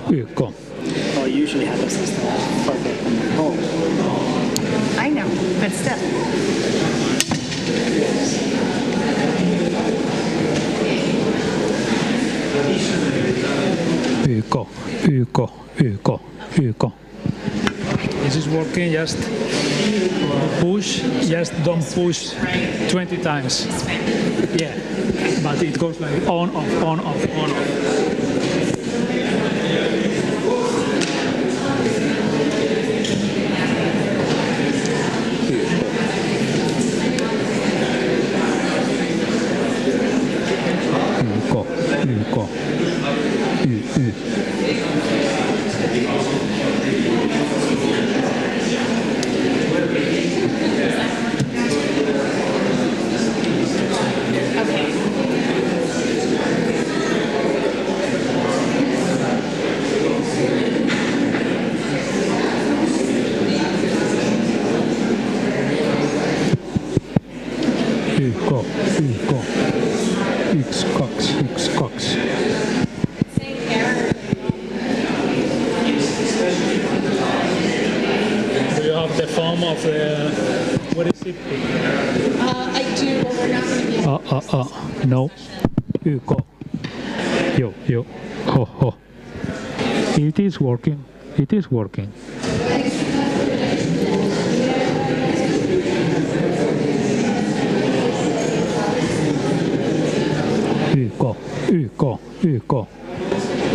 YK. Well, usually happens this further from home. I know, but still. YK. This is working, just push, just don't push 20 times. Yeah, but it goes like on, off, on, off, on, off. I do, but we're not going to be No. YK. Yo. Oh. It is working. YK.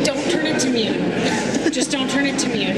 Don't turn it to mute. Just don't turn it to mute.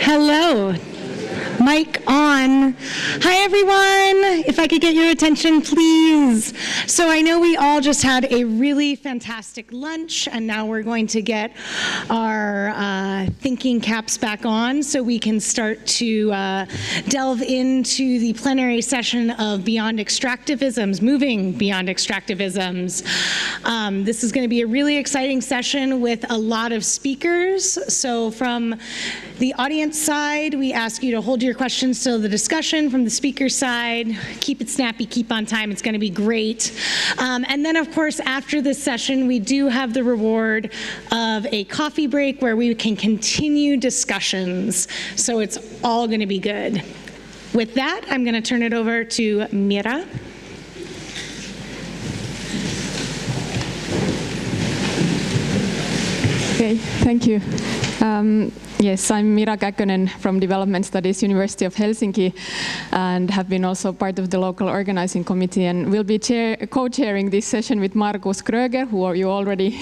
Hello. Mic on. Hi, everyone. If I could get your attention, please. So I know we all just had a really fantastic lunch, and now we're going to get our thinking caps back on so we can start to delve into the plenary session of Beyond Extractivisms, moving beyond extractivisms. This is going to be a really exciting session with a lot of speakers. So from the audience side, we ask you to hold your questions till the discussion. From the speaker side, keep it snappy, keep on time. It's going to be great. And then, of course, after this session, we do have the reward of a coffee break where we can continue discussions. So it's all going to be good. With that, I'm going to turn it over to Mira. Okay, thank you. Yes, I'm Mira Käkönen from Development Studies, University of Helsinki, and have been also part of the local organizing committee, and will be co-chairing this session with Markus Kröger, who you already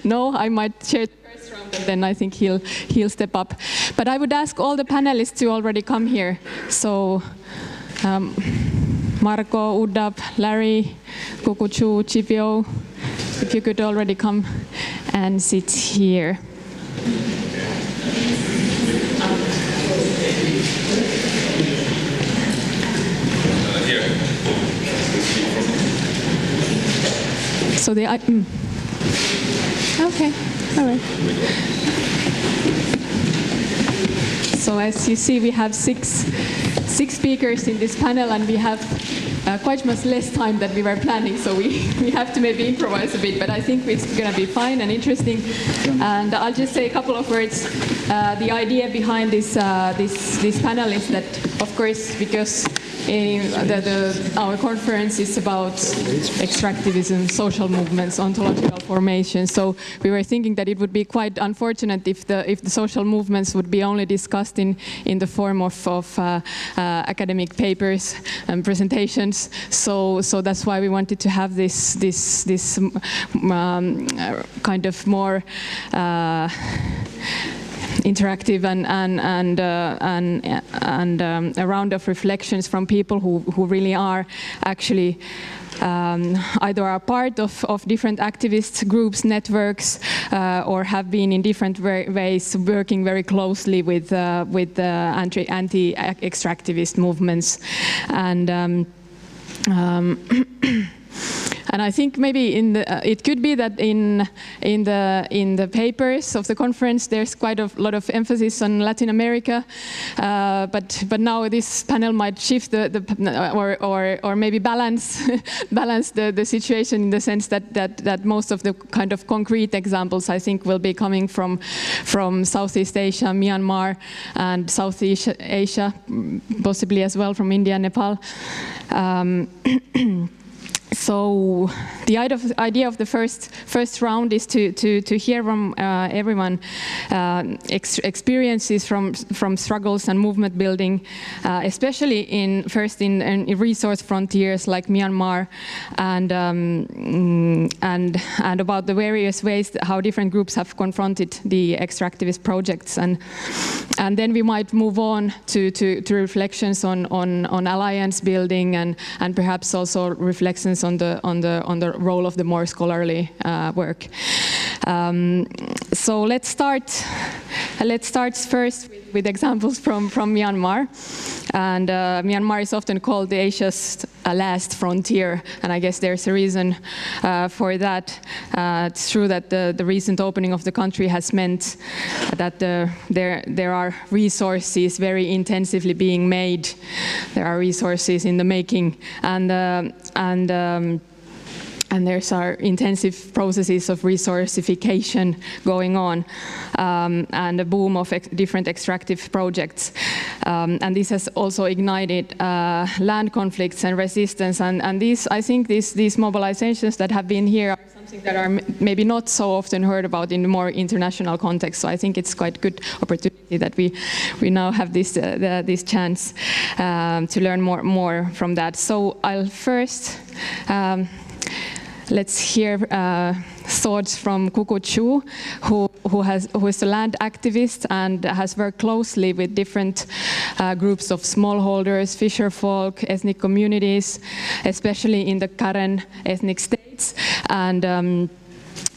know. I might chair the first round, and then I think he'll step up. But I would ask all the panelists to already come here. So Marko, Uddhab, Larry, Kukuchu, Chipio, if you could already come and sit here. So the okay, all right. So as you see, we have six speakers in this panel, and we have quite much less time than we were planning. So we have to maybe improvise a bit, but I think it's going to be fine and interesting. And I'll just say a couple of words. The idea behind this panel is that, of course, because our conference is about extractivism, social movements, ontological formation. So we were thinking that it would be quite unfortunate if the social movements would be only discussed in the form of academic papers and presentations. So that's why we wanted to have this kind of more interactive and a round of reflections from people who really are actually either are part of different activist groups, networks, or have been in different ways working very closely with anti-extractivist movements. And I think maybe it could be that in the papers of the conference there's quite a lot of emphasis on Latin America, but now this panel might shift or maybe balance the situation in the sense that most of the kind of concrete examples I think will be coming from Southeast Asia, Myanmar, and Southeast Asia, possibly as well from India and Nepal. So the idea of the first round is to hear from everyone experiences from struggles and movement building, especially in resource frontiers like Myanmar, and about the various ways how different groups have confronted the extractivist projects, and then we might move on to reflections on alliance building and perhaps also reflections on the role of the more scholarly work. So let's start first with examples from Myanmar. And Myanmar is often called the Asia's last frontier, and I guess there's a reason for that. It's true that the recent opening of the country has meant that there are resources very intensively being made. There are resources in the making, and there's intensive processes of resourcification going on, and a boom of different extractive projects. And this has also ignited land conflicts and resistance. And I think these mobilizations that have been here are something that are maybe not so often heard about in the more international context. So I think it's quite good opportunity that we now have this chance to learn more from that. So I'll first let's hear thoughts from Kukuchu, who is a land activist and has worked closely with different groups of smallholders, fisher folk, ethnic communities, especially in the Karen ethnic states. And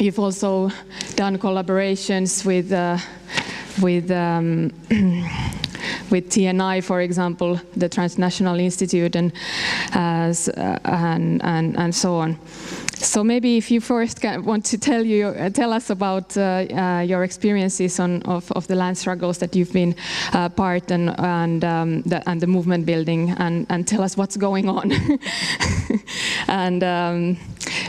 you've also done collaborations with TNI, for example, the Transnational Institute, and so on. So maybe if you first want to tell us about your experiences of the land struggles that you've been part and the movement building, and tell us what's going on. And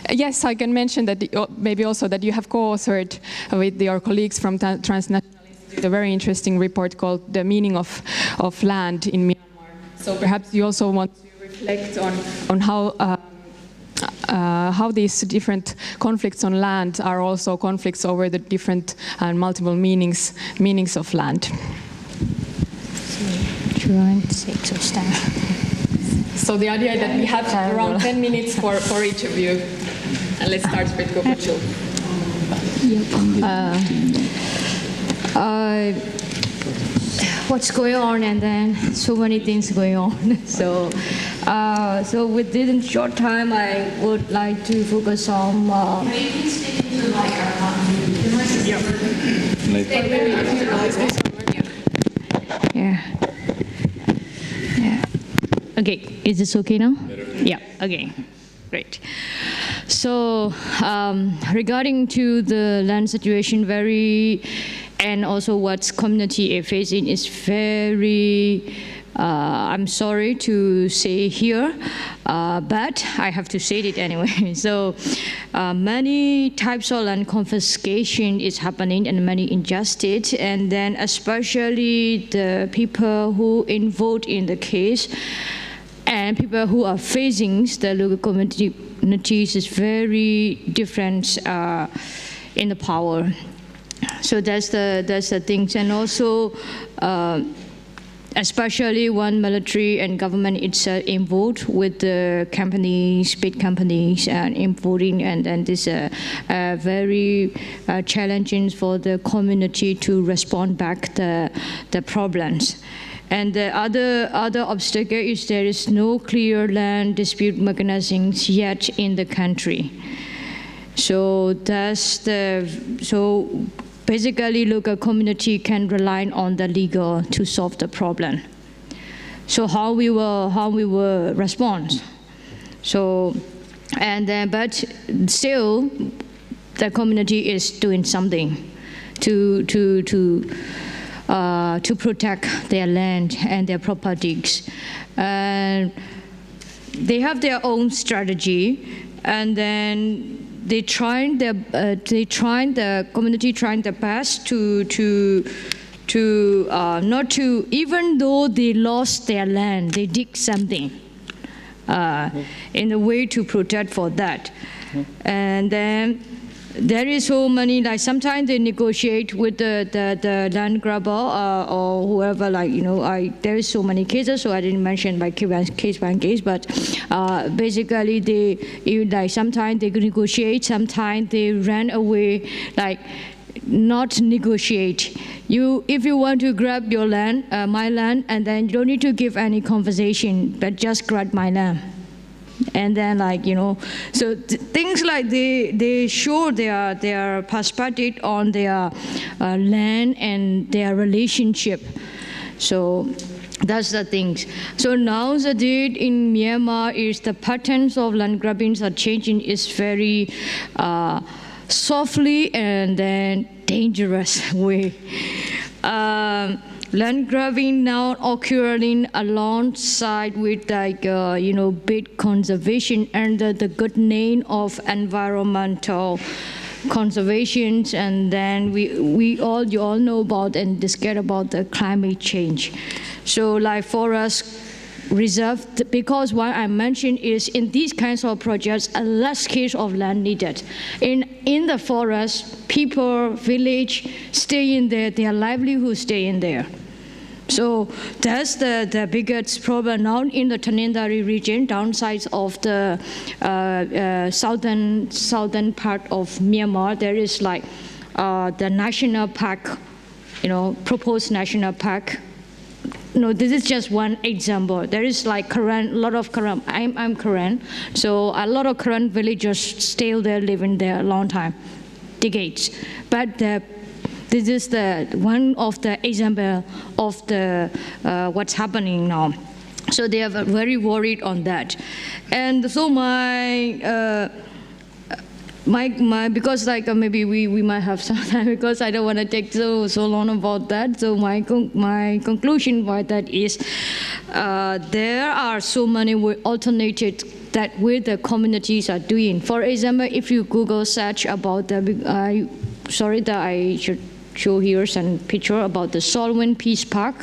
yes, I can mention that maybe also that you have co-authored with your colleagues from Transnational Institute a very interesting report called "The Meaning of Land in Myanmar." So perhaps you also want to reflect on how these different conflicts on land are also conflicts over the different and multiple meanings of land. So the idea that we have around 10 minutes for each of you. And let's start with Ghosh. What's going on, and then so many things going on. So within short time, I would like to focus on. Can you please stick into the Yeah. Okay, is this okay now? Yeah. Okay. Great. So regarding to the land situation, and also what community is facing is very, I'm sorry to say here, but I have to say it anyway. So many types of land confiscation is happening and many injustice, and then especially the people who involved in the case and people who are facing the local communities is very different in the power. So that's the things, and also especially when military and government itself involved with the companies, big companies, and importing, and then this very challenging for the community to respond back the problems. And the other obstacle is there is no clear land dispute mechanisms yet in the country. So basically, local community can rely on the legal to solve the problem. So how we will respond? So, and then but still, the community is doing something to protect their land and their properties. And they have their own strategy, and then the community trying their best to not to, even though they lost their land, they dig something in a way to protect for that. And then there is so many, like sometimes they negotiate with the land grabber or whoever, like, there is so many cases, so I didn't mention by case by case, but basically sometimes they negotiate, sometimes they run away, like not negotiate. If you want to grab your land, my land, and then you don't need to give any conversation, but just grab my land. And then, so things like they show their perspective on their land and their relationship. So that's the things. So now the date in Myanmar is the patterns of land grabbings are changing. Is very softly and then dangerous way. Land grabbing now occurring alongside with big conservation under the good name of environmental conservation, and then you all know about and discuss about the climate change. So like forest reserve, because what I mentioned is in these kinds of projects, a less case of land needed. In the forest, people, village stay in there, their livelihood stay in there. So that's the biggest problem now in the Tanindari region, downsides of the southern part of Myanmar. There is like the national park, proposed national park. No, this is just one example. There is like Karen, a lot of Karen. I'm Karen, so a lot of Karen villagers stay there, living there a long time, decades. But this is the one of the example of the what's happening now. So they are very worried on that, and so my because maybe we might have some time because I don't want to take so long about that. So my conclusion by that is there are so many alternatives that where the communities are doing. For example, if you Google search about sorry that I should show here some picture about the Solwyn Peace Park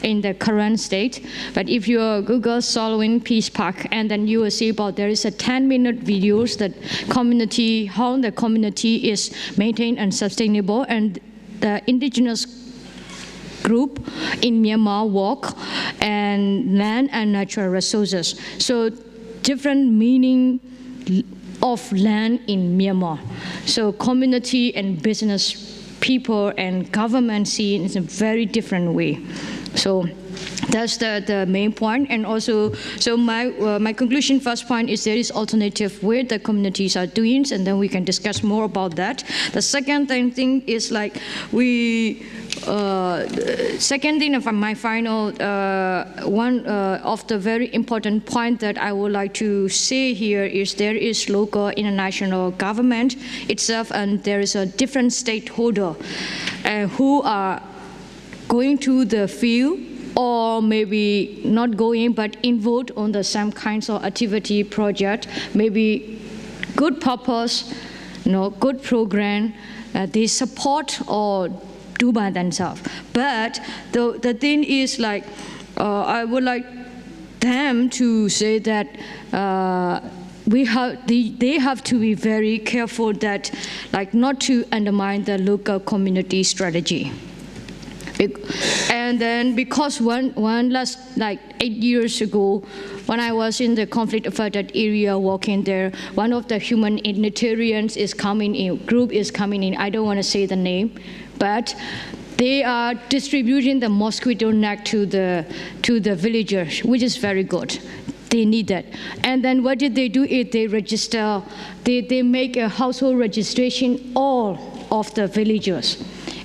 in the current state. But if you Google Solwyn Peace Park, and then you will see about there is a 10-minute videos that community, how the community is maintained and sustainable, and the indigenous group in Myanmar work and land and natural resources. So different meaning of land in Myanmar. So community and business people and government see it in a very different way. So that's the main point. And also, so my conclusion first point is there is alternative way the communities are doing, and then we can discuss more about that. The second thing is like second thing of my final one of the very important point that I would like to say here is there is local international government itself, and there is a different stakeholder who are going to the field, or maybe not going but involved on the same kinds of activity project, maybe good purpose, good program, they support or do by themselves. But the thing is like, I would like them to say that they have to be very careful that like not to undermine the local community strategy. And then because one last like 8 years ago, when I was in the conflict affected area working there, one of the humanitarians is coming in, group is coming in, I don't want to say the name, but they are distributing the mosquito net to the villagers, which is very good. They need that. And then what did they do is they register, they make a household registration all of the villagers.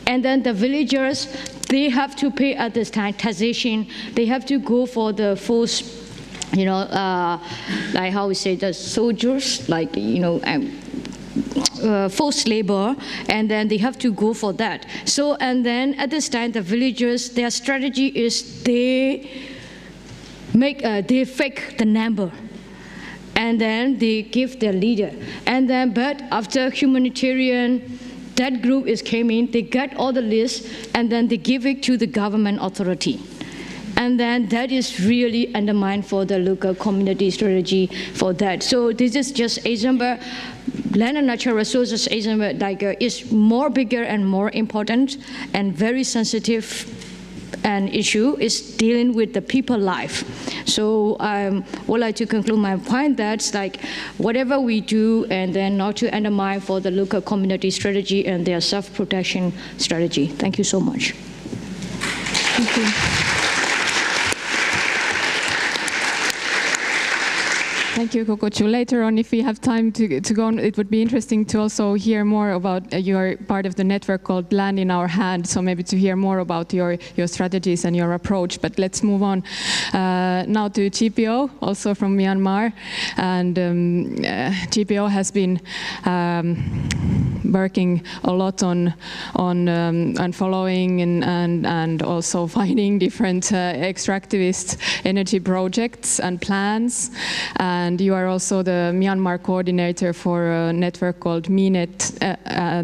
And then the villagers, they have to pay at this time taxation. They have to go for the forced, like how we say, the soldiers, like, forced labor, and then they have to go for that. So, and then at this time, the villagers, their strategy is they fake the number, and then they give their leader. And then, but after humanitarian, that group came in, they got all the lists, and then they give it to the government authority. And then that is really undermined for the local community strategy for that. So this is just example. Land and natural resources example is more bigger and more important and very sensitive. An issue is dealing with the people life. So I would like to conclude my point that's like whatever we do, and then not to undermine for the local community strategy and their self-protection strategy. Thank you so much. Thank you. Thank you, Kokochu. Later on, if we have time to go on, it would be interesting to also hear more about your part of the network called Land in Our Hand, so maybe to hear more about your strategies and your approach. But let's move on now to GPO, also from Myanmar. And GPO has been working a lot on following and also finding different extractivist energy projects and plans. And you are also the Myanmar coordinator for a network called MINET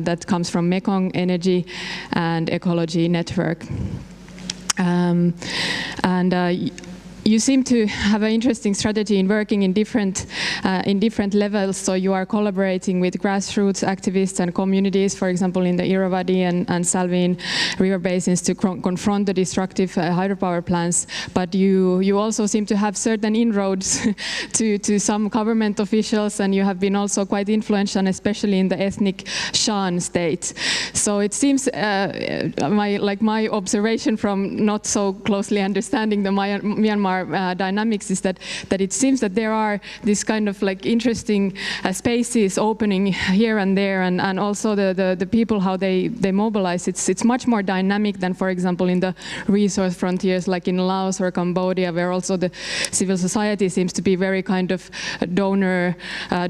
that comes from Mekong Energy and Ecology Network. You seem to have an interesting strategy in working in different levels. So you are collaborating with grassroots activists and communities, for example, in the Irrawaddy and Salween river basins to confront the destructive hydropower plants. But you also seem to have certain inroads to some government officials, and you have been also quite influential, especially in the ethnic Shan state. So it seems, my observation from not so closely understanding the Myanmar dynamics is that it seems that there are this kind of like interesting spaces opening here and there, and also the people, how they mobilize. It's much more dynamic than, for example, in the resource frontiers like in Laos or Cambodia, where also the civil society seems to be very kind of donor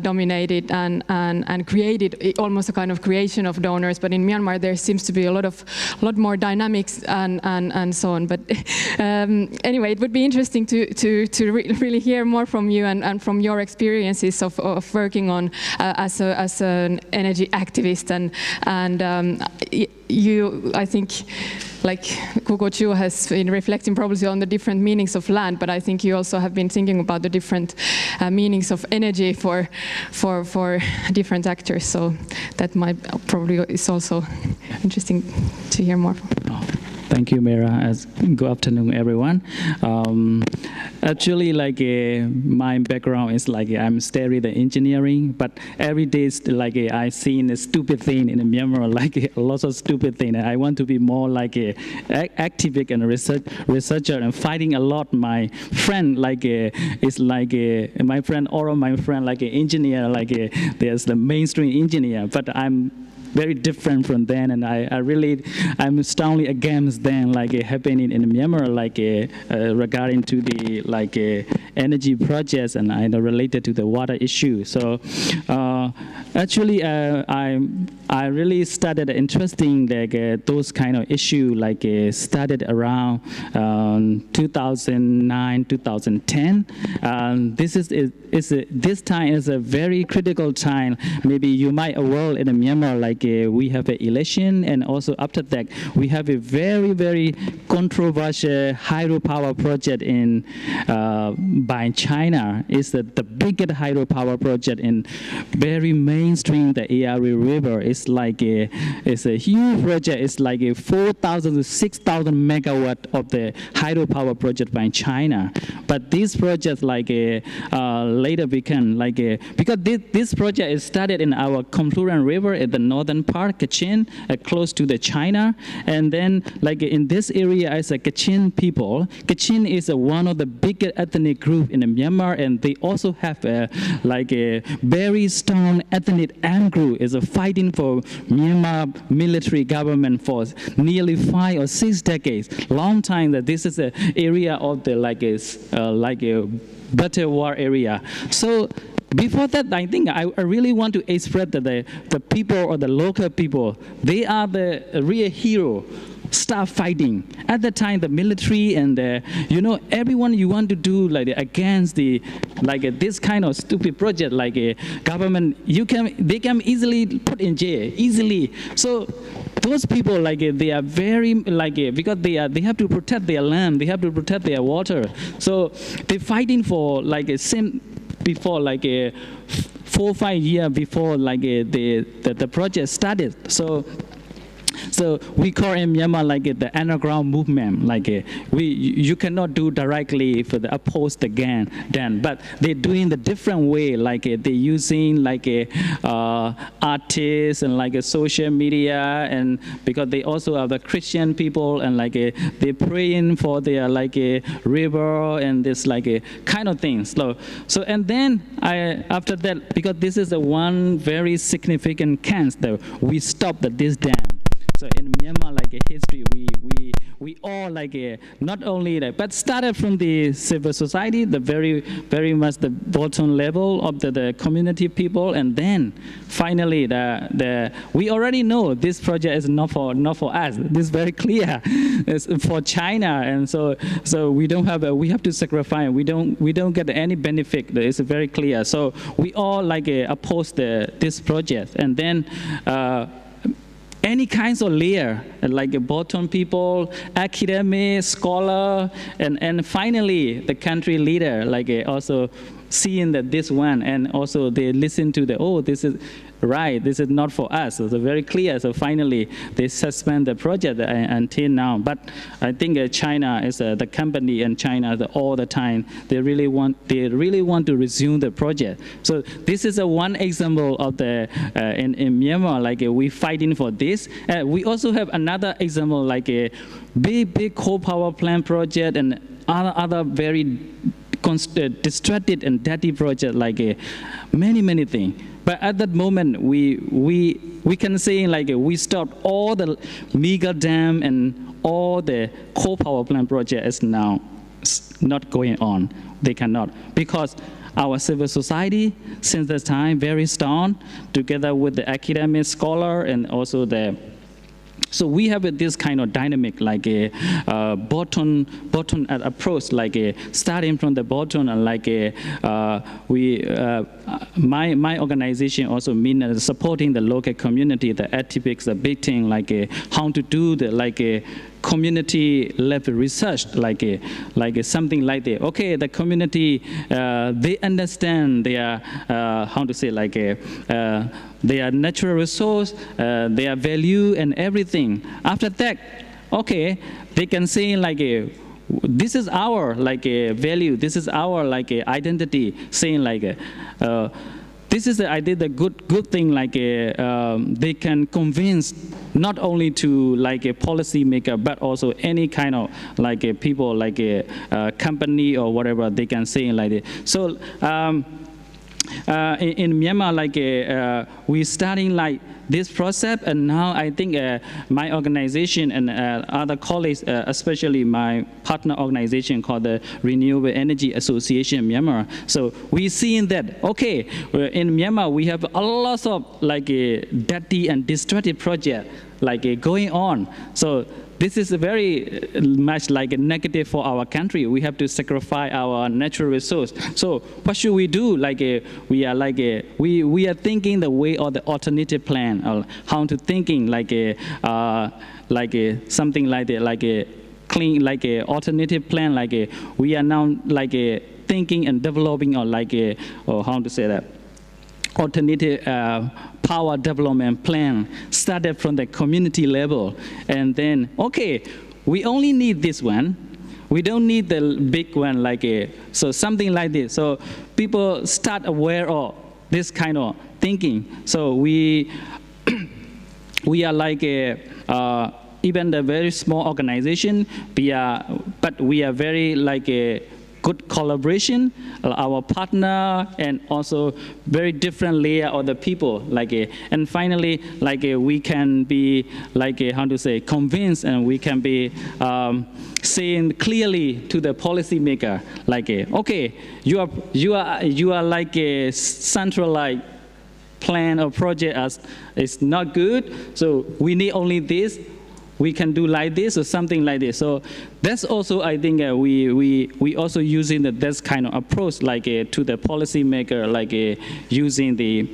dominated and created, almost a kind of creation of donors. But in Myanmar there seems to be a lot more dynamics and so on. But anyway, it would be interesting interesting to really hear more from you and from your experiences of working on as an energy activist, and you, I think, like Kuko Chu has been reflecting probably on the different meanings of land, but I think you also have been thinking about the different meanings of energy for different actors. So that might probably is also interesting to hear more. Thank you, Mira. Good afternoon, everyone. Actually, like my background is like I'm studying the engineering, but every day like I seen a stupid thing in Myanmar, like lots of stupid thing. I want to be more like a activist and researcher and fighting a lot. My friend like is like my friend, all of my friend like an engineer, like there's the mainstream engineer, but I'm very different from them, and I'm strongly against them, like happening in Myanmar, like regarding to the like energy projects and related to the water issue. So actually, I really started interesting like those kind of issue, like started around 2009, 2010. This time is a very critical time. Maybe you might aware in Myanmar, like we have an election, and also after that we have a very, very controversial hydropower project in by China. It's the biggest hydropower project in very mainstream the Eari River. It's like it's a huge project. It's like 4,000 to 6,000 megawatt of the hydropower project by China. But this project like later became like because this project is started in our confluent river at the northern part, Kachin, close to the China, and then like in this area is a Kachin people. Kachin is one of the biggest ethnic group in Myanmar, and they also have a very strong ethnic armed group is fighting for Myanmar military government for nearly 5 or 6 decades. Long time that this is an area of the like a better war area. So before that, I think I really want to express that the people or the local people, they are the real hero. Start fighting. At the time, the military and everyone you want to do like against the this kind of stupid project like a government, they can easily put in jail easily. So those people like they are very because they have to protect their land, they have to protect their water. So they're fighting for like a same before like a 4 or 5 years before like the project started. So we call in Myanmar like the underground movement. Like you cannot do directly for the oppose the gang then, but they're doing the different way. Like they're using like artists and like social media, and because they also are the Christian people, and like they're praying for their like river and this like kind of things. So and then after that, because this is a one very significant case that we stopped this dam. So in Myanmar, like history, we all like not only that, but started from the civil society, the very much the bottom level of the community people, and then finally we already know this project is not for us. This is very clear. It's for China, and so we don't have we have to sacrifice. We don't get any benefit. It's very clear. So we all like oppose this project, and then. Any kinds of layer, like bottom people, academic, scholar, and finally the country leader, like also seeing that this one, and also they listen to this is right, this is not for us. So it's very clear. So finally they suspend the project until now. But I think China is the company, and China all the time they really want to resume the project. So this is one example of the in Myanmar, like we fighting for this. We also have another example, like a big coal power plant project and other very distracted and dirty project, like many things. But at that moment, we can say like we stopped all the mega dam and all the coal power plant project is now not going on. They cannot, because our civil society since that time very strong, together with the academic scholar and also the So we have this kind of dynamic, like a bottom approach, like starting from the bottom, and like my organization also mean supporting the local community, the activists, the big thing, like how to do the community level research, like something like that. Okay, the community they understand their how to say, like their natural resource, their value and everything. After that, okay, they can say like this is our value, this is our identity, saying like this is I did a good thing, like they can convince not only to a policy maker but also any kind of people, like a company or whatever, they can say like that. So in Myanmar, we starting this process, and now I think my organization and other colleagues, especially my partner organization called the Renewable Energy Association Myanmar. So we seeing that, okay, in Myanmar we have a lot of dirty and destructive projects going on. So this is very much a negative for our country. We have to sacrifice our natural resource. So what should we do? We are thinking the way of the alternative plan, or how to thinking something like that, clean alternative plan. We are now thinking and developing, or how to say that, alternative power development plan started from the community level. And then, okay, we only need this one. We don't need the big one, so something like this. So people start aware of this kind of thinking. So we are even the very small organization, but we are very good collaboration, our partner, and also very different layer of the people, and finally, we can be, how to say, convinced, and we can be saying clearly to the policymaker, okay, you are like a centralized plan or project is not good, so we need only this. We can do like this or something like this. So that's also, I think, we also using this kind of approach, to the policymaker, using the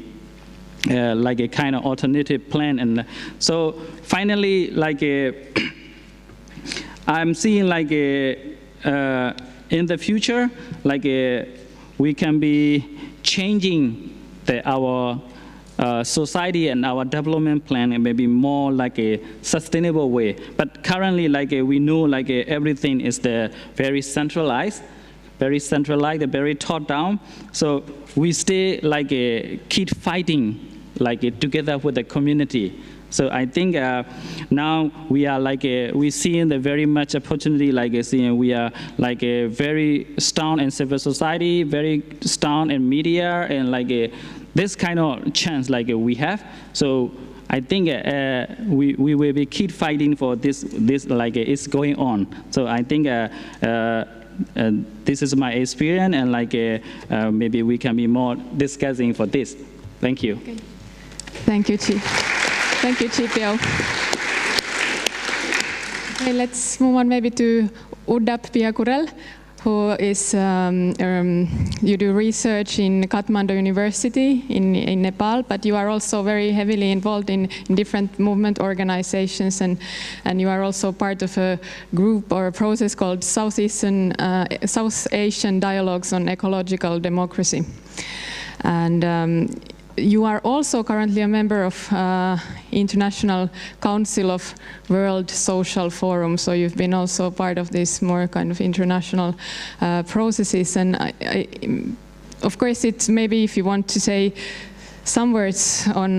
a kind of alternative plan. And so finally, I'm seeing in the future, we can be changing our society and our development plan, and maybe more a sustainable way. But currently, we know, everything is very centralized, very top down. So we stay keep fighting, together with the community. So I think now we are we see the very much opportunity, seeing we are very strong in civil society, very strong in media, and this kind of chance we have. So I think we will be keep fighting for this it's going on. So I think this is my experience, and maybe we can be more discussing for this. Thank you. Okay. Thank you, Chief. Thank you, Chief Bill. Okay, let's move on maybe to Uddhab Pyakurel, who is, you do research in Kathmandu University in Nepal, but you are also very heavily involved in different movement organizations, and you are also part of a group or a process called South Asian Dialogues on Ecological Democracy. And you are also currently a member of International Council of World Social Forum, so you've been also part of this more kind of international processes. And of course, it's maybe if you want to say some words on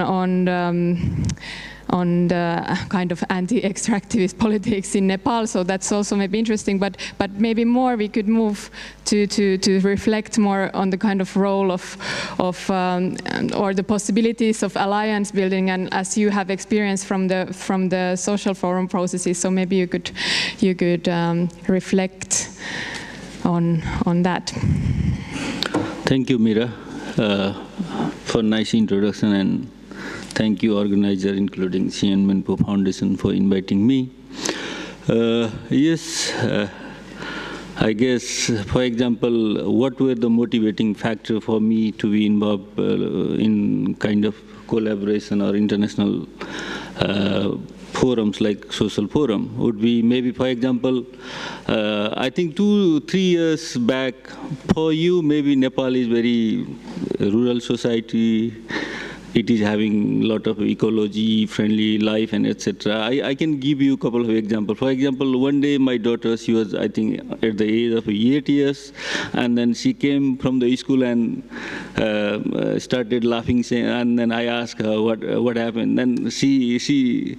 the kind of anti-extractivist politics in Nepal, so that's also maybe interesting, but maybe more we could move to reflect more on the kind of role of or the possibilities of alliance building, and as you have experienced from the social forum processes, so maybe you could reflect on that. Thank you, Mira, for nice introduction, and Thank you, organizer, including CN Minpo Foundation, for inviting me. Yes, I guess, for example, what were the motivating factor for me to be involved in kind of collaboration or international forums like social forum would be maybe, for example, I think 2-3 years back, for you, maybe Nepal is very rural society. It is having a lot of ecology-friendly life and etc. I can give you a couple of examples. For example, one day my daughter, she was, I think, at the age of 8 years, and then she came from the school and started laughing, and then I asked her what happened. Then she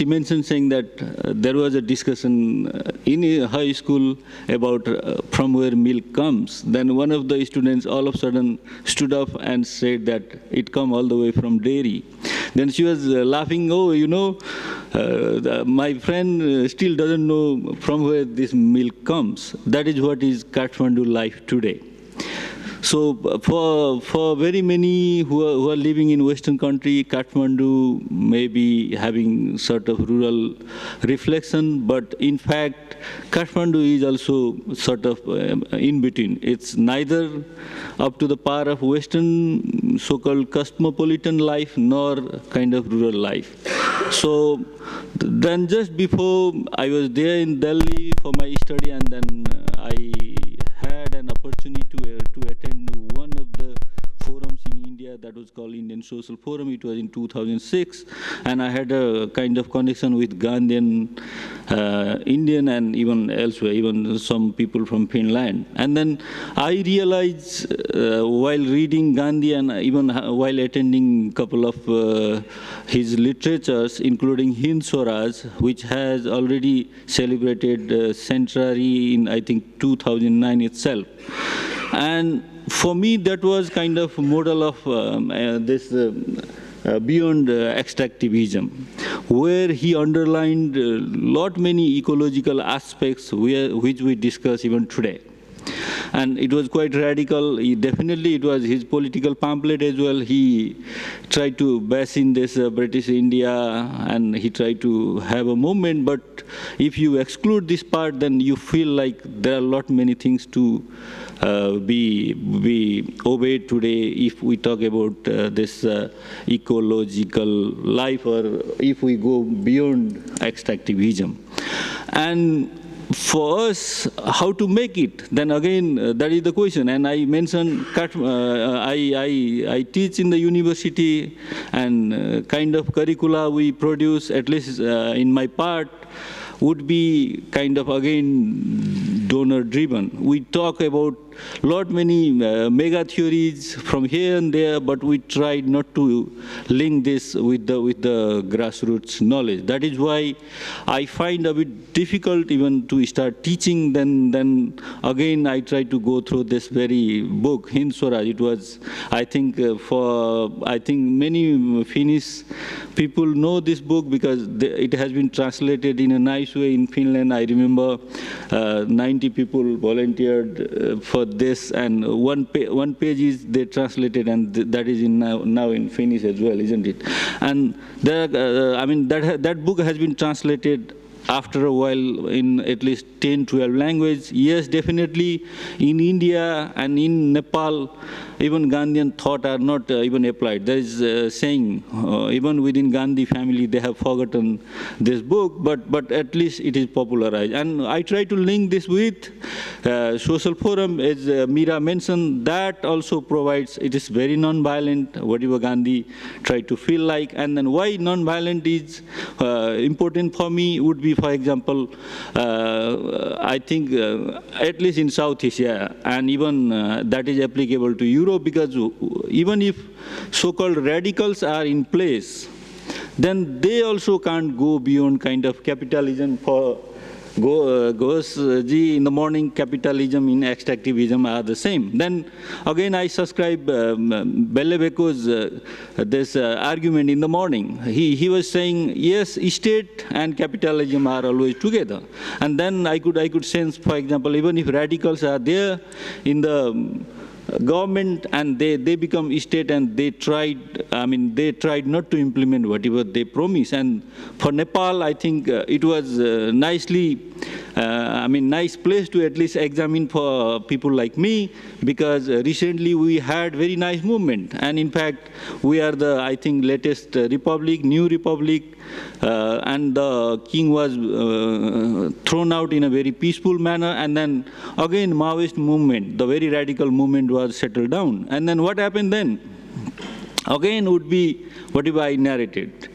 mentioned saying that there was a discussion in her school about from where milk comes. Then one of the students all of a sudden stood up and said that it come all the way from dairy. Then she was laughing, oh, you know, my friend still doesn't know from where this milk comes. That is what is Kathmandu life today. So for very many who are living in Western country, Kathmandu may be having sort of rural reflection, but in fact, Kathmandu is also sort of in between. It's neither up to the par of Western so-called cosmopolitan life nor kind of rural life. So then just before I was there in Delhi for my study, and then I had an opportunity to attend one of the forums in India that was called Indian Social Forum. It was in 2006, and I had a kind of connection with Gandhian, Indian, and even elsewhere, even some people from Finland. And then I realized while reading Gandhi and even while attending a couple of his literatures, including Hind Swaraj, which has already celebrated centenary in, I think, 2009 itself. And for me, that was kind of model of this beyond extractivism, where he underlined many ecological aspects which we discuss even today. And it was quite radical. Definitely, it was his political pamphlet as well. He tried to bash in this British India, and he tried to have a movement. But if you exclude this part, then you feel like there are many things to be obeyed today if we talk about this ecological life, or if we go beyond extractivism. And for us, how to make it? Then again, that is the question. And I mentioned, I teach in the university, and kind of curricula we produce, at least in my part, would be kind of, again, donor-driven. We talk about many mega theories from here and there, but we tried not to link this with the grassroots knowledge. That is why I find a bit difficult even to start teaching. Then again, I try to go through this very book, Hind Swaraj. It was, I think, many Finnish people know this book because it has been translated in a nice way in Finland. I remember 90 people volunteered for this, and one page is they translated, and that is now in Finnish as well, isn't it? And there, that book has been translated after a while in at least 10-12 languages. Yes, definitely in India and in Nepal, even Gandhian thought are not even applied. There is a saying, even within Gandhi family, they have forgotten this book, but at least it is popularized. And I try to link this with social forum, as Mira mentioned, that also provides, it is very non-violent, whatever Gandhi tried to feel like. And then why non-violent is important for me would be, for example, I think at least in South Asia, and even that is applicable to Europe, because even if so-called radicals are in place, then they also can't go beyond kind of capitalism. For Ghosh ji, in the morning, capitalism in extractivism are the same. Then again, I subscribe Bellebeko's this argument in the morning. He was saying, yes, state and capitalism are always together. And then I could sense, for example, even if radicals are there in the government and they become state, and they tried not to implement whatever they promised. And for Nepal, I think it was nice place to at least examine for people like me, because recently we had very nice movement. And in fact, we are the, I think, latest new republic, and the king was thrown out in a very peaceful manner. And then again, Maoist movement, the very radical movement, was settled down. And then what happened then? Again would be whatever I narrated.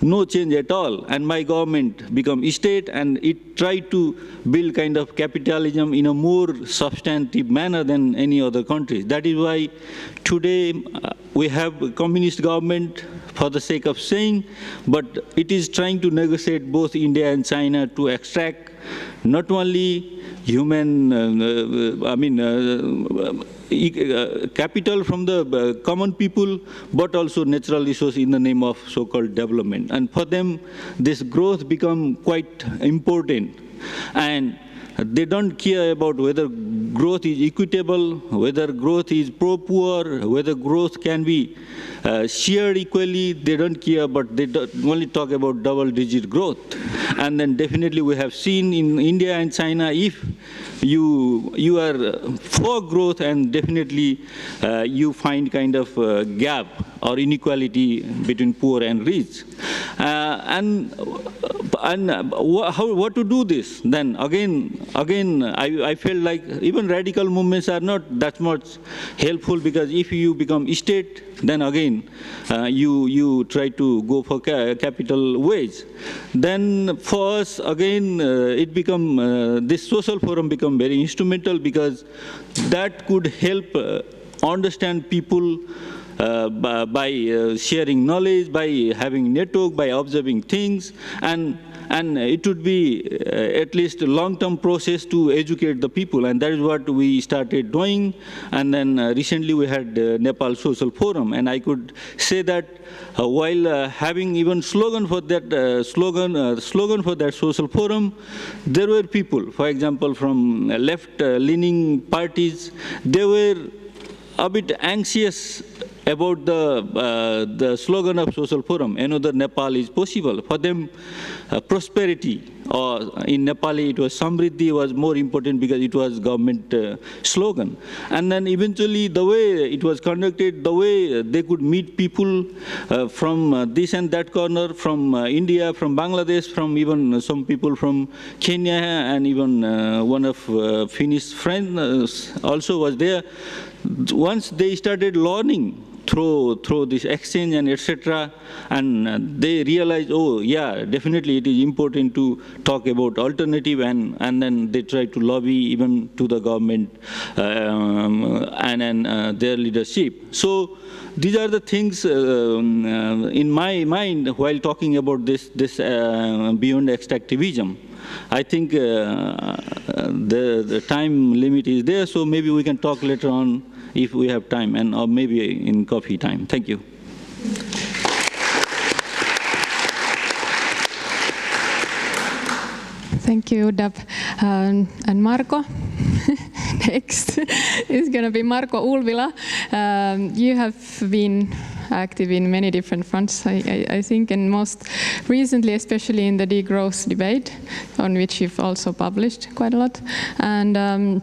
No change at all, and my government become state, and it tried to build kind of capitalism in a more substantive manner than any other countries. That is why today we have a communist government for the sake of saying, but it is trying to negotiate both India and China to extract not only human, capital from the common people, but also natural resource in the name of so-called development. And for them, this growth become quite important. And they don't care about whether growth is equitable, whether growth is pro-poor, whether growth can be shared equally. They don't care, but they only talk about double-digit growth. And then definitely we have seen in India and China, if you are for growth, and definitely you find kind of gap or inequality between poor and rich. What to do this? Then again, I felt like even radical movements are not that much helpful, because if you become state, then again you try to go for capital wage. Then for us again, it become this social forum become very instrumental, because that could help understand people by sharing knowledge, by having network, by observing things, and it would be at least a long-term process to educate the people, and that is what we started doing. And then recently we had Nepal Social Forum, and I could say that while having even slogan for that slogan for that social forum, there were people, for example, from left-leaning parties, they were a bit anxious about the slogan of social forum, another Nepal is possible. For them, prosperity, or in Nepali it was Samriddhi, was more important because it was government slogan. And then eventually the way it was conducted, the way they could meet people from this and that corner, from India, from Bangladesh, from even some people from Kenya, and even one of Finnish friends also was there. Once they started learning through this exchange and etc., and they realized, oh yeah, definitely it is important to talk about alternative, and then they try to lobby even to the government and their leadership. So these are the things in my mind while talking about this beyond extractivism. I think the time limit is there, so maybe we can talk later on if we have time, and or maybe in coffee time. Thank you. Thank you, Uddhab. And Marko, next is going to be Marko Ulvila. You have been active in many different fronts, I think, and most recently, especially in the degrowth debate, on which you've also published quite a lot. And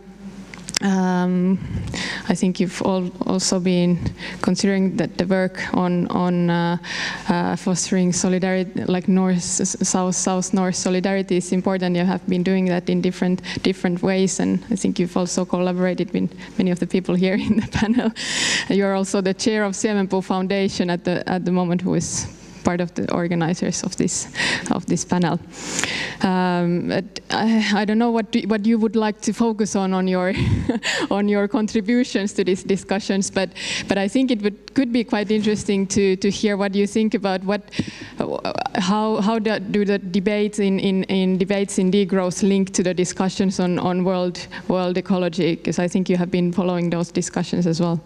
I think you've also been considering that the work on fostering solidarity, like South-South-North solidarity, is important. You have been doing that in different ways, and I think you've also collaborated with many of the people here in the panel. You're also the chair of Siemenpuu Foundation at the moment, who is part of the organizers of this panel. I don't know what you would like to focus on your on your contributions to these discussions, but I think it could be quite interesting to hear what you think about how do the debates in debates in degrowth link to the discussions on world ecology, because I think you have been following those discussions as well.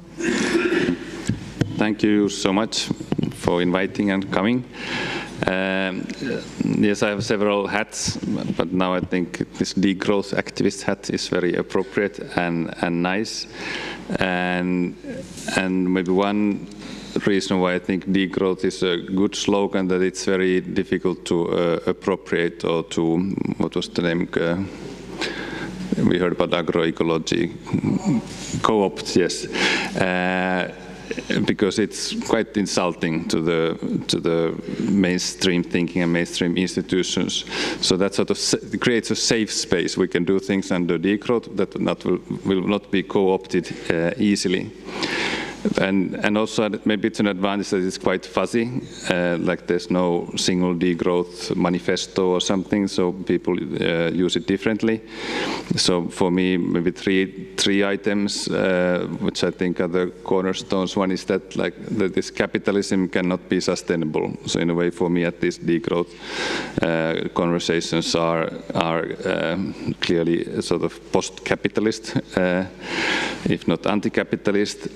Thank you so much for inviting and coming. Yes, I have several hats, but now I think this degrowth activist hat is very appropriate and nice. And maybe one reason why I think degrowth is a good slogan, that it's very difficult to appropriate or to, what was the name? We heard about agroecology, co-opt, yes. Because it's quite insulting to the mainstream thinking and mainstream institutions. So that sort of creates a safe space. We can do things under degrowth that will not be co-opted easily. And also maybe it's an advantage that it's quite fuzzy, like there's no single degrowth manifesto or something, so people use it differently. So for me, maybe three items, which I think are the cornerstones. One is that that this capitalism cannot be sustainable. So in a way, for me, at least degrowth conversations are clearly sort of post-capitalist, if not anti-capitalist.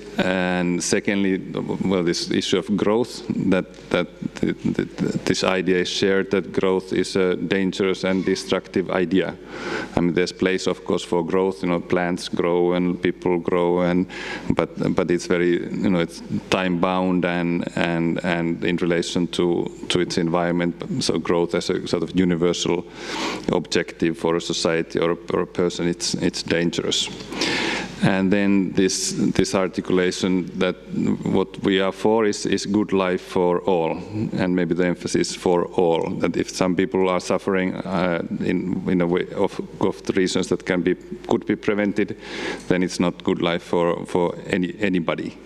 And secondly, well, this issue of growth, that this idea is shared, that growth is a dangerous and destructive idea. I mean, there's place, of course, for growth. Plants grow and people grow, but it's very, it's time-bound and in relation to its environment. So growth as a sort of universal objective for a society or a person, it's dangerous. And then this articulation that what we are for is good life for all, and maybe the emphasis for all. That if some people are suffering in a way of the reasons that could be prevented, then it's not good life for anybody.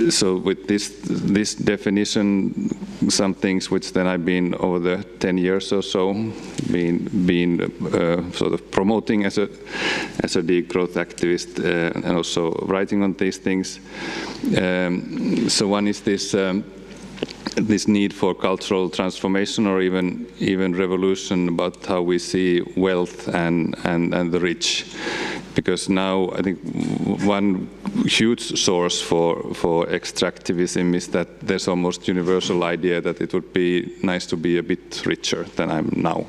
So with this definition, some things which then I've been over the 10 years or so been sort of promoting as a degrowth activist and also writing on these things. So one is this need for cultural transformation or even revolution about how we see wealth and the rich. Because now I think one huge source for extractivism is that there's almost universal idea that it would be nice to be a bit richer than I'm now.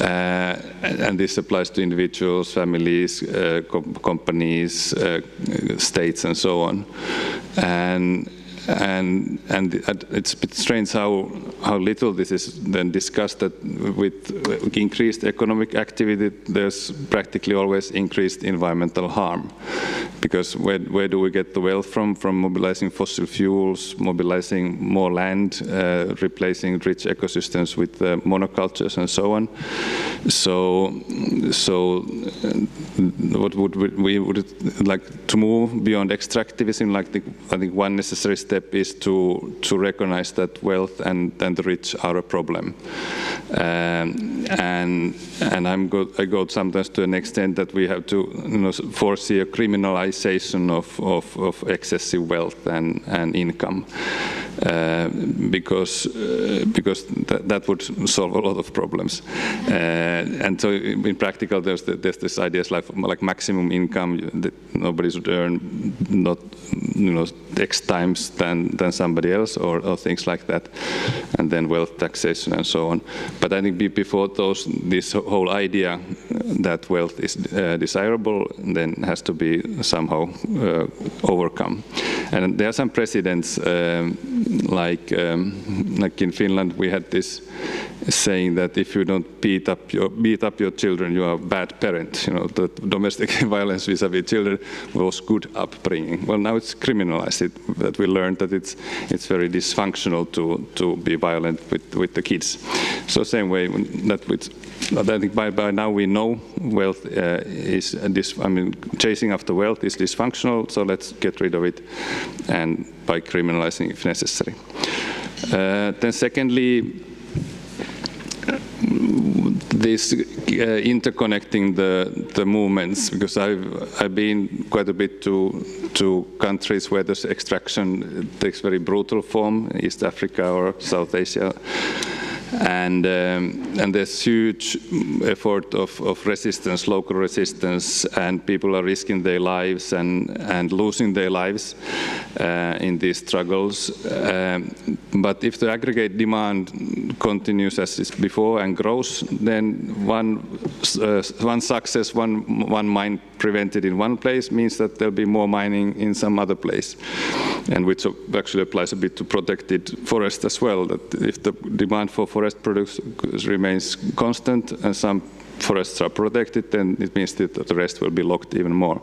And this applies to individuals, families, companies, states, and so on. And it's a bit strange how little this is then discussed, that with increased economic activity, there's practically always increased environmental harm. Because where do we get the wealth from? From mobilizing fossil fuels, mobilizing more land, replacing rich ecosystems with monocultures and so on. So what we would like to move beyond extractivism? I think one necessary step is to recognize that wealth and the rich are a problem, and I go sometimes to an extent that we have to foresee a criminalization of excessive wealth and income, because that would solve a lot of problems. And so in practical, there's this idea like maximum income, that nobody should earn not X times than somebody else, or things like that, and then wealth taxation and so on. But I think before this whole idea that wealth is desirable then has to be somehow overcome. And there are some precedents, like in Finland, we had this saying that if you don't beat up your children, you are a bad parent. The domestic violence vis-a-vis children was good upbringing. Well, now it's criminalized. That we learned that it's very dysfunctional to be violent with the kids. So same way I think by now we know wealth chasing after wealth is dysfunctional. So let's get rid of it, and by criminalizing if necessary. Then secondly, this interconnecting the movements, because I've been quite a bit to countries where this extraction takes very brutal form, East Africa or South Asia, And there's huge effort of resistance, local resistance, and people are risking their lives and losing their lives in these struggles. But if the aggregate demand continues as is before and grows, then one success, one mine prevented in one place means that there'll be more mining in some other place, and which actually applies a bit to protected forest as well, that if the demand for forest products remains constant and some forests are protected, then it means that the rest will be locked even more.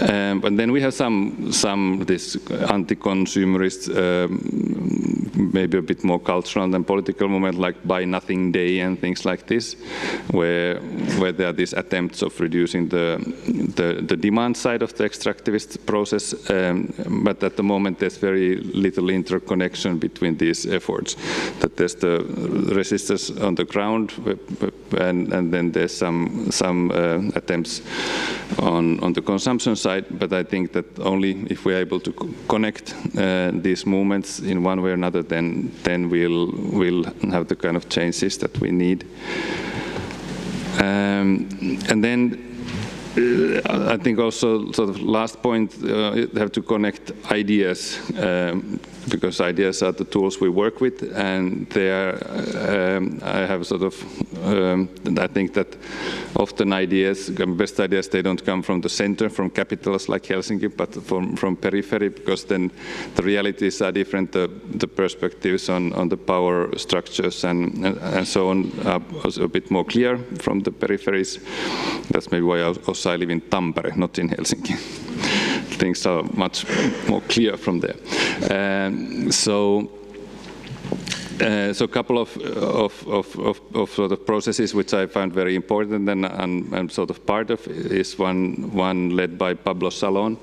And then we have some this anti-consumerist, maybe a bit more cultural than political movement, like Buy Nothing Day and things like this, where there are these attempts of reducing the demand side of the extractivist process, but at the moment there's very little interconnection between these efforts. That there's the resistance on the ground, and then there's some attempts on the consumption side, but I think that only if we're able to connect these movements in one way or another, then we'll have the kind of changes that we need. And then I think also sort of last point, you have to connect ideas, because ideas are the tools we work with, and they are, I have sort of, I think that often ideas, best ideas, they don't come from the center, from capitals like Helsinki, but from periphery, because then the realities are different, the perspectives on the power structures and so on are also a bit more clear from the peripheries. That's maybe why also I live in Tampere, not in Helsinki. Things are much more clear from there. So a couple of sort of processes which I found very important and I'm sort of part of is one led by Pablo Salon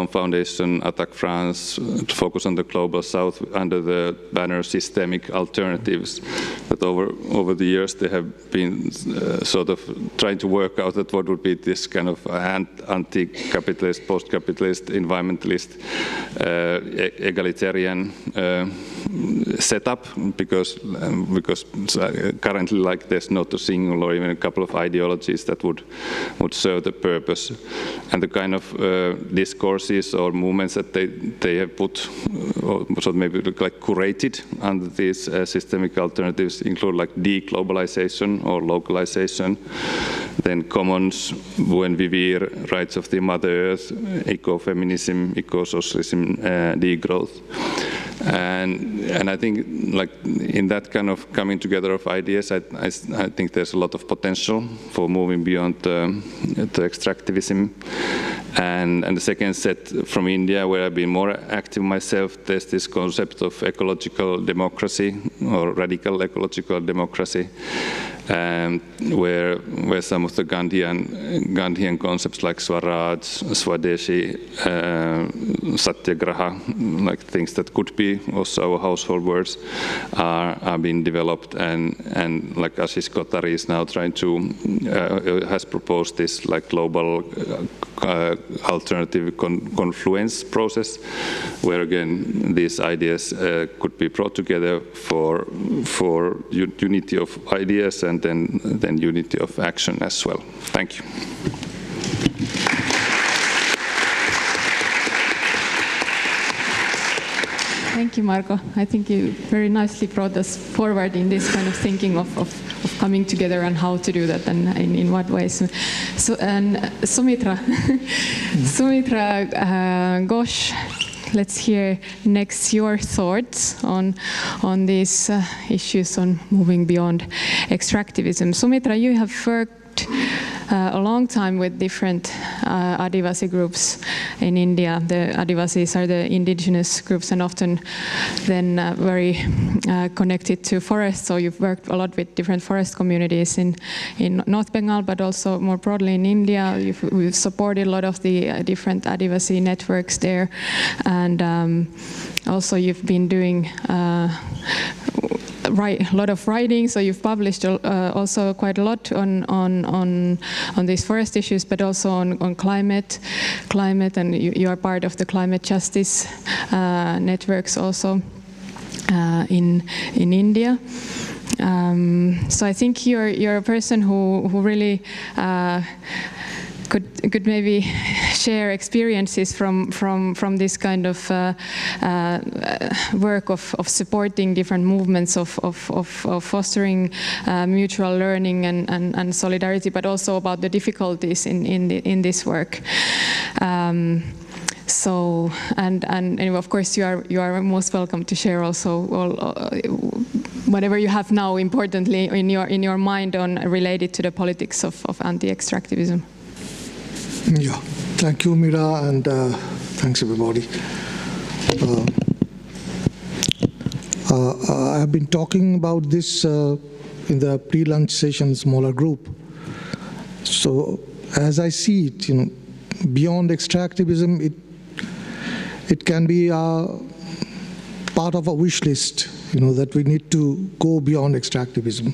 Foundation, Attack France, to focus on the global south under the banner Systemic Alternatives. That over the years they have been sort of trying to work out that what would be this kind of anti-capitalist, post-capitalist, environmentalist, egalitarian setup, because currently like there's not a single or even a couple of ideologies that would serve the purpose, and the kind of discourses or movements that they have put, or sort of maybe like curated under these systemic alternatives include like deglobalization or localization, then commons, buen vivir, rights of the Mother Earth, ecofeminism, eco-socialism, degrowth. And I think like in that kind of coming together of ideas, I think there's a lot of potential for moving beyond the extractivism. And the second set from India, where I've been more active myself, there's this concept of ecological democracy or radical ecological democracy, where some of the Gandhian concepts like Swaraj, Swadeshi, Satyagraha, like things that could be also our household words, are being developed, and like Ashish Kothari is now trying to has proposed this like global alternative confluence process, where again these ideas could be brought together for unity of ideas and then unity of action as well. Thank you. Thank you, Marko. I think you very nicely brought us forward in this kind of thinking of coming together and how to do that and in what ways. So, and Soumitra, Ghosh, let's hear next your thoughts on these issues on moving beyond extractivism. Soumitra, you have worked a long time with different Adivasi groups in India. The Adivasis are the indigenous groups and often then very connected to forests. So you've worked a lot with different forest communities in North Bengal, but also more broadly in India. We've supported a lot of the different Adivasi networks there. And also you've been doing a lot of writing, so you've published also quite a lot on these forest issues, but also on climate, and you are part of the climate justice networks also. in India. So I think you're a person who really could maybe share experiences from this kind of work of supporting different movements of fostering mutual learning and solidarity, but also about the difficulties in this work. So and of course you are most welcome to share also whatever you have now importantly in your mind on related to the politics of anti-extractivism. Yeah, thank you, Mira, and thanks everybody. I have been talking about this in the pre-lunch session, smaller group. So as I see it, beyond extractivism, it can be a part of a wish list, that we need to go beyond extractivism.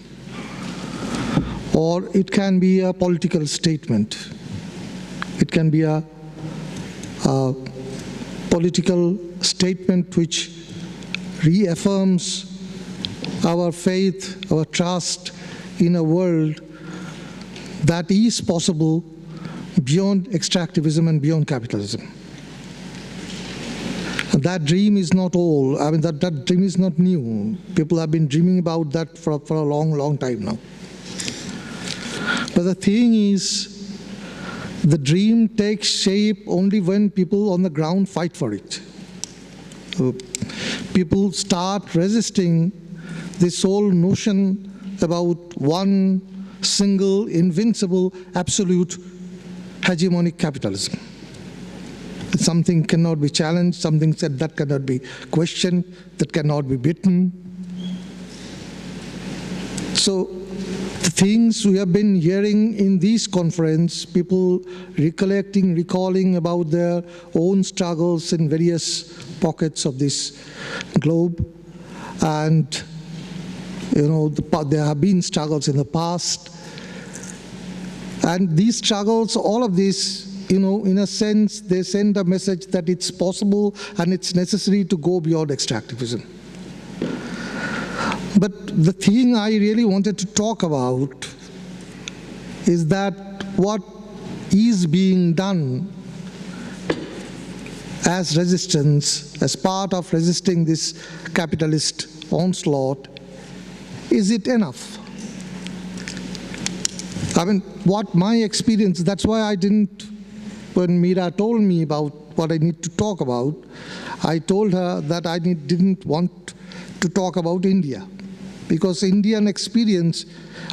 Or it can be a political statement. It can be a political statement which reaffirms our faith, our trust in a world that is possible beyond extractivism and beyond capitalism. And that dream is not old. I mean, that dream is not new. People have been dreaming about that for a long, long time now. But the thing is, the dream takes shape only when people on the ground fight for it. People start resisting this whole notion about one single, invincible, absolute hegemonic capitalism. Something cannot be challenged, something said that cannot be questioned, that cannot be beaten. So the things we have been hearing in this conference, people recalling about their own struggles in various pockets of this globe, and there have been struggles in the past, and these struggles, all of this, in a sense, they send a message that it's possible and it's necessary to go beyond extractivism. But the thing I really wanted to talk about is that what is being done as resistance, as part of resisting this capitalist onslaught, is it enough? I mean, what my experience, that's why I didn't, when Mira told me about what I need to talk about, I told her that I didn't want to talk about India, because Indian experience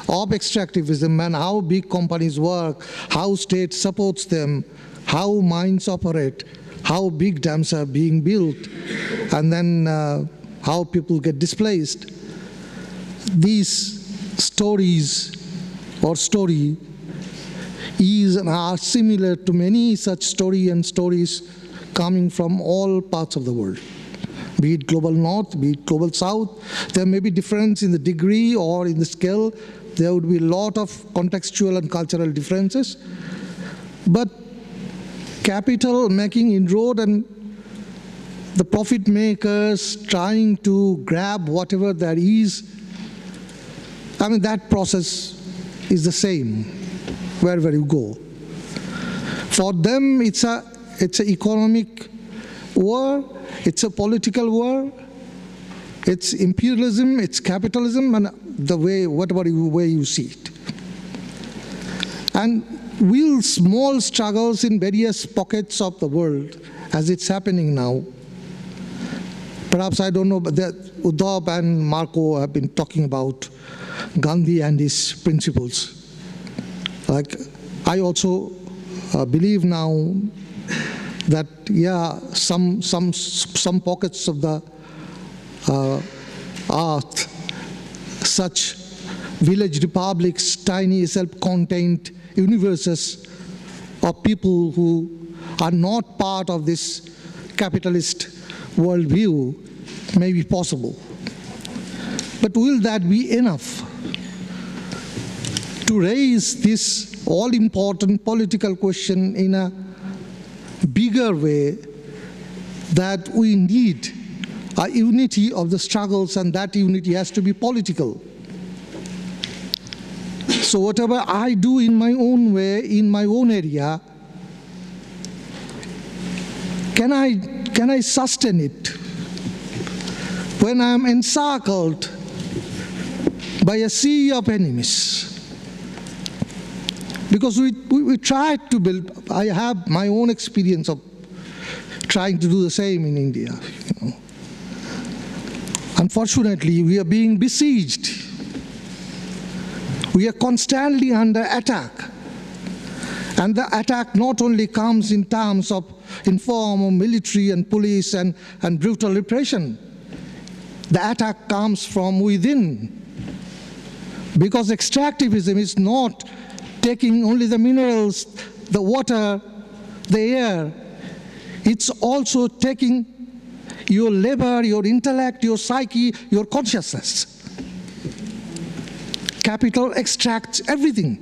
of extractivism and how big companies work, how state supports them, how mines operate, how big dams are being built, and then how people get displaced. These stories or story is and are similar to many such stories coming from all parts of the world. Be it global north, be it global south, there may be difference in the degree or in the scale. There would be a lot of contextual and cultural differences. But capital making inroad and the profit makers trying to grab whatever there is, I mean, that process is the same wherever you go. For them, it's an economic war, it's a political war, it's imperialism, it's capitalism, and whatever way you see it. And small struggles in various pockets of the world, as it's happening now. Perhaps, I don't know, but Uddhab and Marko have been talking about Gandhi and his principles. Like, I also believe now that, some pockets of the earth, such village republics, tiny self-contained universes of people who are not part of this capitalist worldview may be possible. But will that be enough to raise this all-important political question in a bigger way, that we need a unity of the struggles, and that unity has to be political. So whatever I do in my own way, in my own area, can I sustain it when I am encircled by a sea of enemies? Because we tried to build, I have my own experience of trying to do the same in India. You know. Unfortunately, we are being besieged. We are constantly under attack. And the attack not only comes in terms of, in form of military and police and brutal repression. The attack comes from within. Because extractivism is not taking only the minerals, the water, the air. It's also taking your labor, your intellect, your psyche, your consciousness. Capital extracts everything.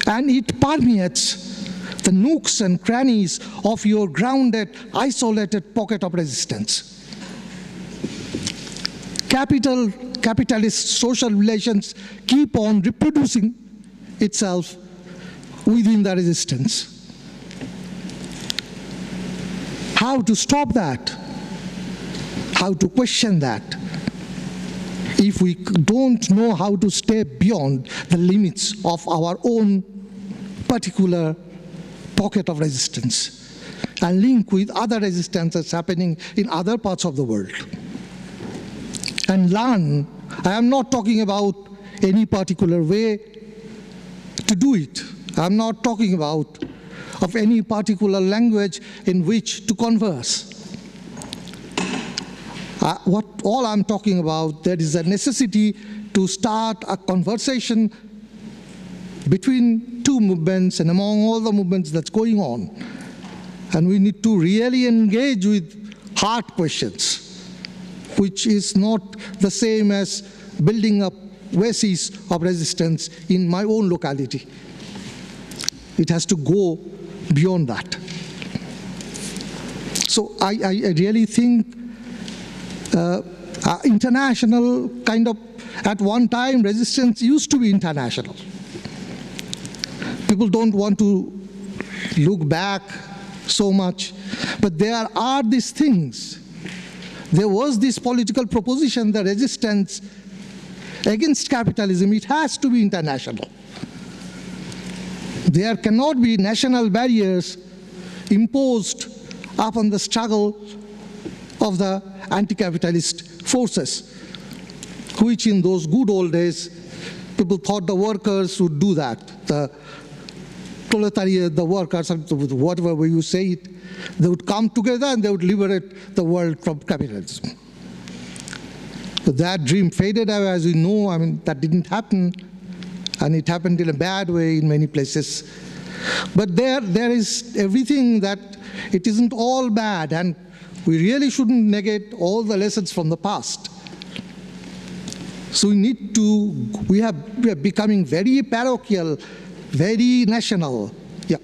And it permeates the nooks and crannies of your grounded, isolated pocket of resistance. Capitalist social relations keep on reproducing itself within the resistance. How to stop that? How to question that? If we don't know how to step beyond the limits of our own particular pocket of resistance and link with other resistances happening in other parts of the world. And learn, I am not talking about any particular way to do it. I am not talking about of any particular language in which to converse. All I'm talking about, there is a necessity to start a conversation between two movements and among all the movements that's going on. And we need to really engage with hard questions, which is not the same as building up oases of resistance in my own locality. It has to go beyond that. So I really think international kind of, at one time, resistance used to be international. People don't want to look back so much, but there are these things. There was this political proposition, the resistance against capitalism, it has to be international. There cannot be national barriers imposed upon the struggle of the anti-capitalist forces, which in those good old days, people thought the workers would do that. The proletariat, the workers, whatever way you say it, they would come together and they would liberate the world from capitalism. But that dream faded away, as we know. I mean, that didn't happen, and it happened in a bad way in many places. But there is everything that it isn't all bad, and we really shouldn't negate all the lessons from the past. So we are becoming very parochial, very national, yeah.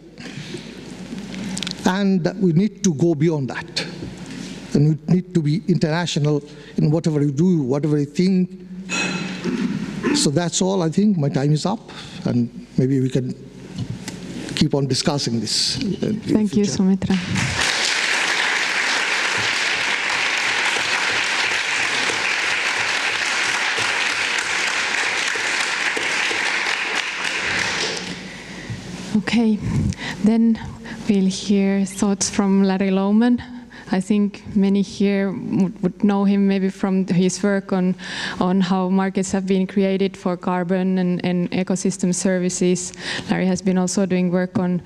And we need to go beyond that. And we need to be international in whatever we do, whatever we think. So that's all, I think. My time is up, and maybe we can keep on discussing this. Thank you, Soumitra. Okay, then we'll hear thoughts from Larry Lohmann. I think many here would know him maybe from his work on how markets have been created for carbon and ecosystem services. Larry has been also doing work on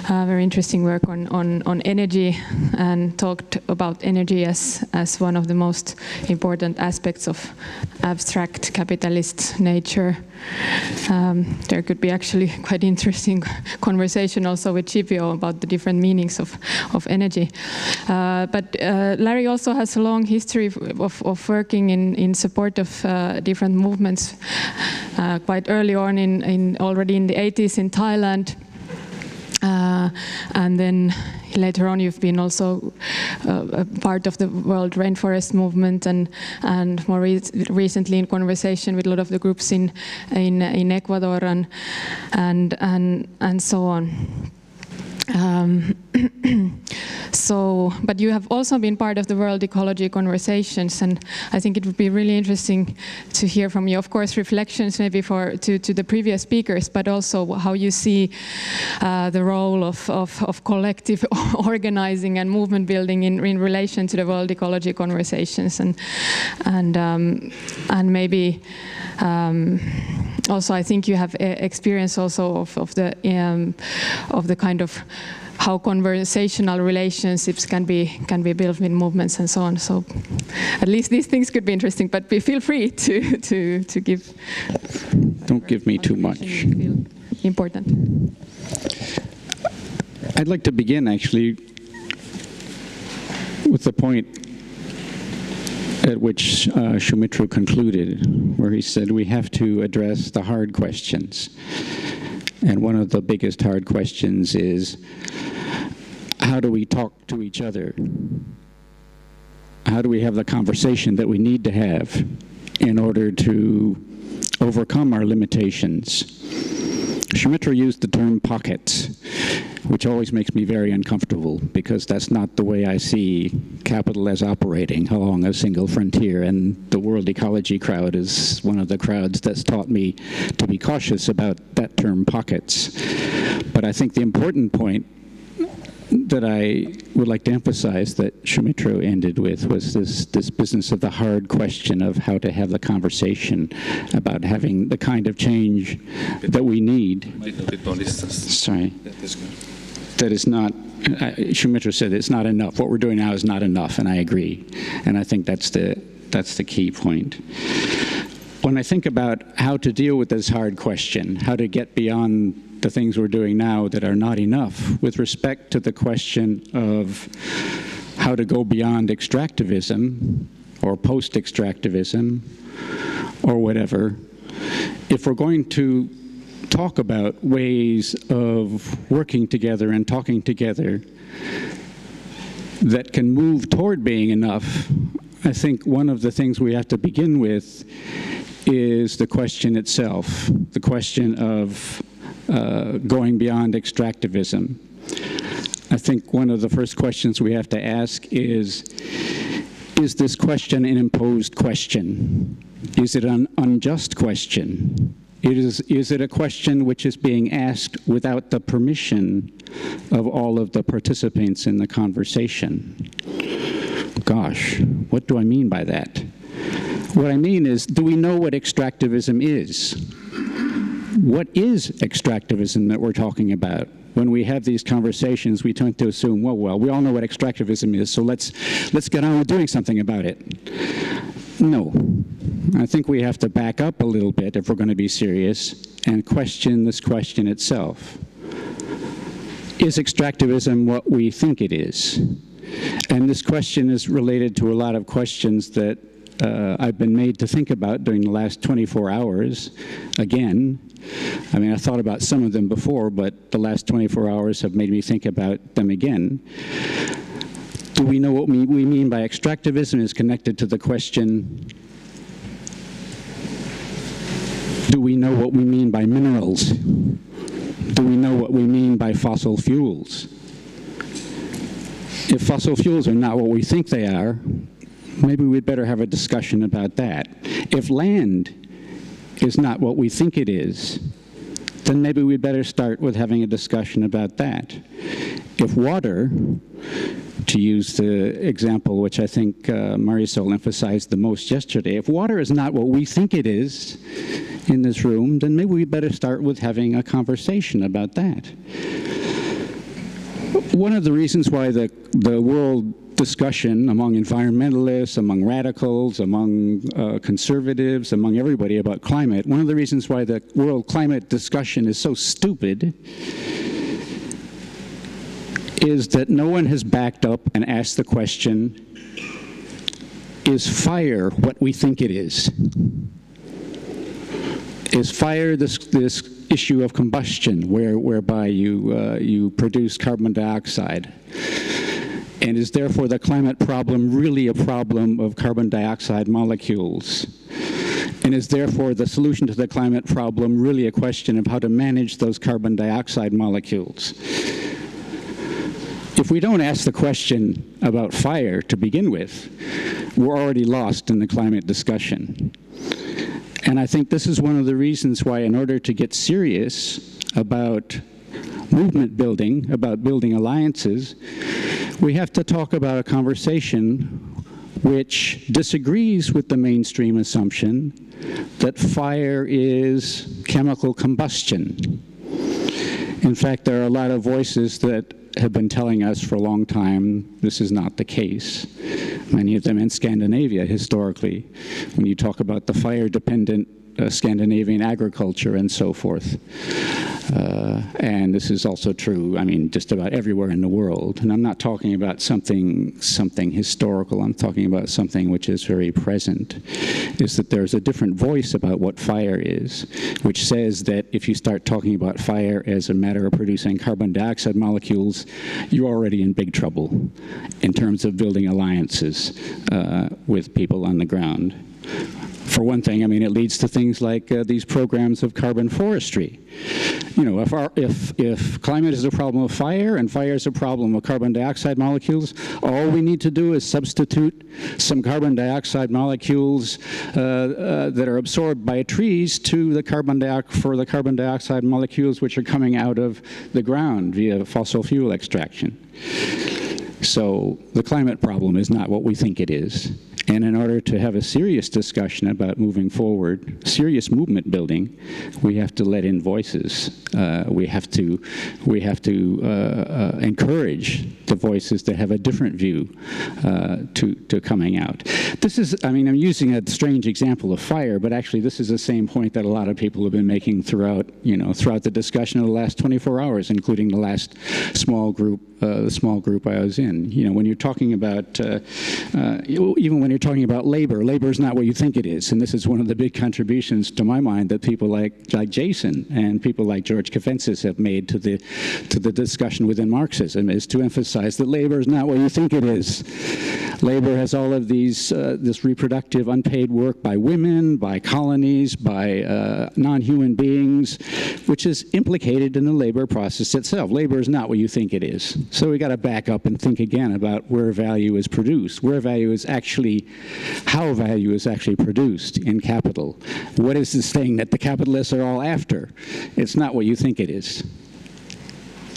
very interesting work on energy, and talked about energy as one of the most important aspects of abstract capitalist nature. There could be actually quite interesting conversation also with Scipio about the different meanings of energy. But Larry also has a long history of working in support of different movements. Quite early on, already in the 80s in Thailand, And then later on, you've been also a part of the World Rainforest Movement, and more recently in conversation with a lot of the groups in Ecuador and so on. But you have also been part of the World Ecology conversations, and I think it would be really interesting to hear from you. Of course, reflections maybe to the previous speakers, but also how you see the role of collective organizing and movement building in relation to the World Ecology conversations, and maybe. Also, I think you have experience also of the kind of how conversational relationships can be built with movements and so on. So, at least these things could be interesting. But feel free to give. Don't give me too much. Feel important. I'd like to begin actually with the point at which Soumitra concluded, where he said we have to address the hard questions. And one of the biggest hard questions is, how do we talk to each other? How do we have the conversation that we need to have in order to overcome our limitations? Soumitra used the term pockets, which always makes me very uncomfortable, because that's not the way I see capital as operating along a single frontier. And the World Ecology crowd is one of the crowds that's taught me to be cautious about that term pockets. But I think the important point that I would like to emphasize that Soumitra ended with was this business of the hard question of how to have the conversation about having the kind of change that we need. Sorry. That is not, Soumitra said it's not enough. What we're doing now is not enough, and I agree. And I think that's the key point. When I think about how to deal with this hard question, how to get beyond the things we're doing now that are not enough, with respect to the question of how to go beyond extractivism or post-extractivism or whatever, if we're going to talk about ways of working together and talking together that can move toward being enough, I think one of the things we have to begin with is the question itself, the question of going beyond extractivism. I think one of the first questions we have to ask is this question an imposed question? Is it an unjust question? Is it a question which is being asked without the permission of all of the participants in the conversation? Gosh, what do I mean by that? What I mean is, do we know what extractivism is? What is extractivism that we're talking about? When we have these conversations, we tend to assume, well, we all know what extractivism is, so let's get on with doing something about it. No. I think we have to back up a little bit if we're going to be serious and question this question itself. Is extractivism what we think it is? And this question is related to a lot of questions that I've been made to think about during the last 24 hours. Again, I mean, I thought about some of them before, but the last 24 hours have made me think about them again. Do we know what we mean by extractivism is connected to the question, do we know what we mean by minerals? Do we know what we mean by fossil fuels? If fossil fuels are not what we think they are, maybe we'd better have a discussion about that. If land is not what we think it is, then maybe we'd better start with having a discussion about that. If water, to use the example which I think Marisol emphasized the most yesterday, if water is not what we think it is in this room, then maybe we'd better start with having a conversation about that. One of the reasons why the world discussion among environmentalists, among radicals, among conservatives, among everybody about climate, one of the reasons why the world climate discussion is so stupid is that no one has backed up and asked the question, is fire what we think it is? Is fire this issue of combustion, whereby you produce carbon dioxide. And is therefore the climate problem really a problem of carbon dioxide molecules? And is therefore the solution to the climate problem really a question of how to manage those carbon dioxide molecules? If we don't ask the question about fire to begin with, we're already lost in the climate discussion. And I think this is one of the reasons why, in order to get serious about movement building, about building alliances, we have to talk about a conversation which disagrees with the mainstream assumption that fire is chemical combustion. In fact, there are a lot of voices that have been telling us for a long time this is not the case. Many of them in Scandinavia historically, when you talk about the fire-dependent Scandinavian agriculture and so forth. And this is also true, I mean, just about everywhere in the world. And I'm not talking about something historical, I'm talking about something which is very present, is that there's a different voice about what fire is, which says that if you start talking about fire as a matter of producing carbon dioxide molecules, you're already in big trouble in terms of building alliances with people on the ground. For one thing, I mean, it leads to things like these programs of carbon forestry. You know, if climate is a problem of fire and fire is a problem of carbon dioxide molecules, all we need to do is substitute some carbon dioxide molecules that are absorbed by trees to the carbon dioxide molecules which are coming out of the ground via fossil fuel extraction. So the climate problem is not what we think it is. And in order to have a serious discussion about moving forward, serious movement building, we have to let in voices. We have to encourage the voices that have a different view to coming out. This is, I mean, I'm using a strange example of fire, but actually this is the same point that a lot of people have been making throughout the discussion of the last 24 hours, including the last small group I was in. You know, when you're talking about, even when you're talking about labor is not what you think it is. And this is one of the big contributions, to my mind, that people like Jason and people like George Kafentzis have made to the discussion within Marxism, is to emphasize that labor is not what you think it is. Labor has all of these, this reproductive unpaid work by women, by colonies, by non-human beings, which is implicated in the labor process itself. Labor is not what you think it is. So we got to back up and think again about where value is produced, how value is actually produced in capital. What is this thing that the capitalists are all after? It's not what you think it is.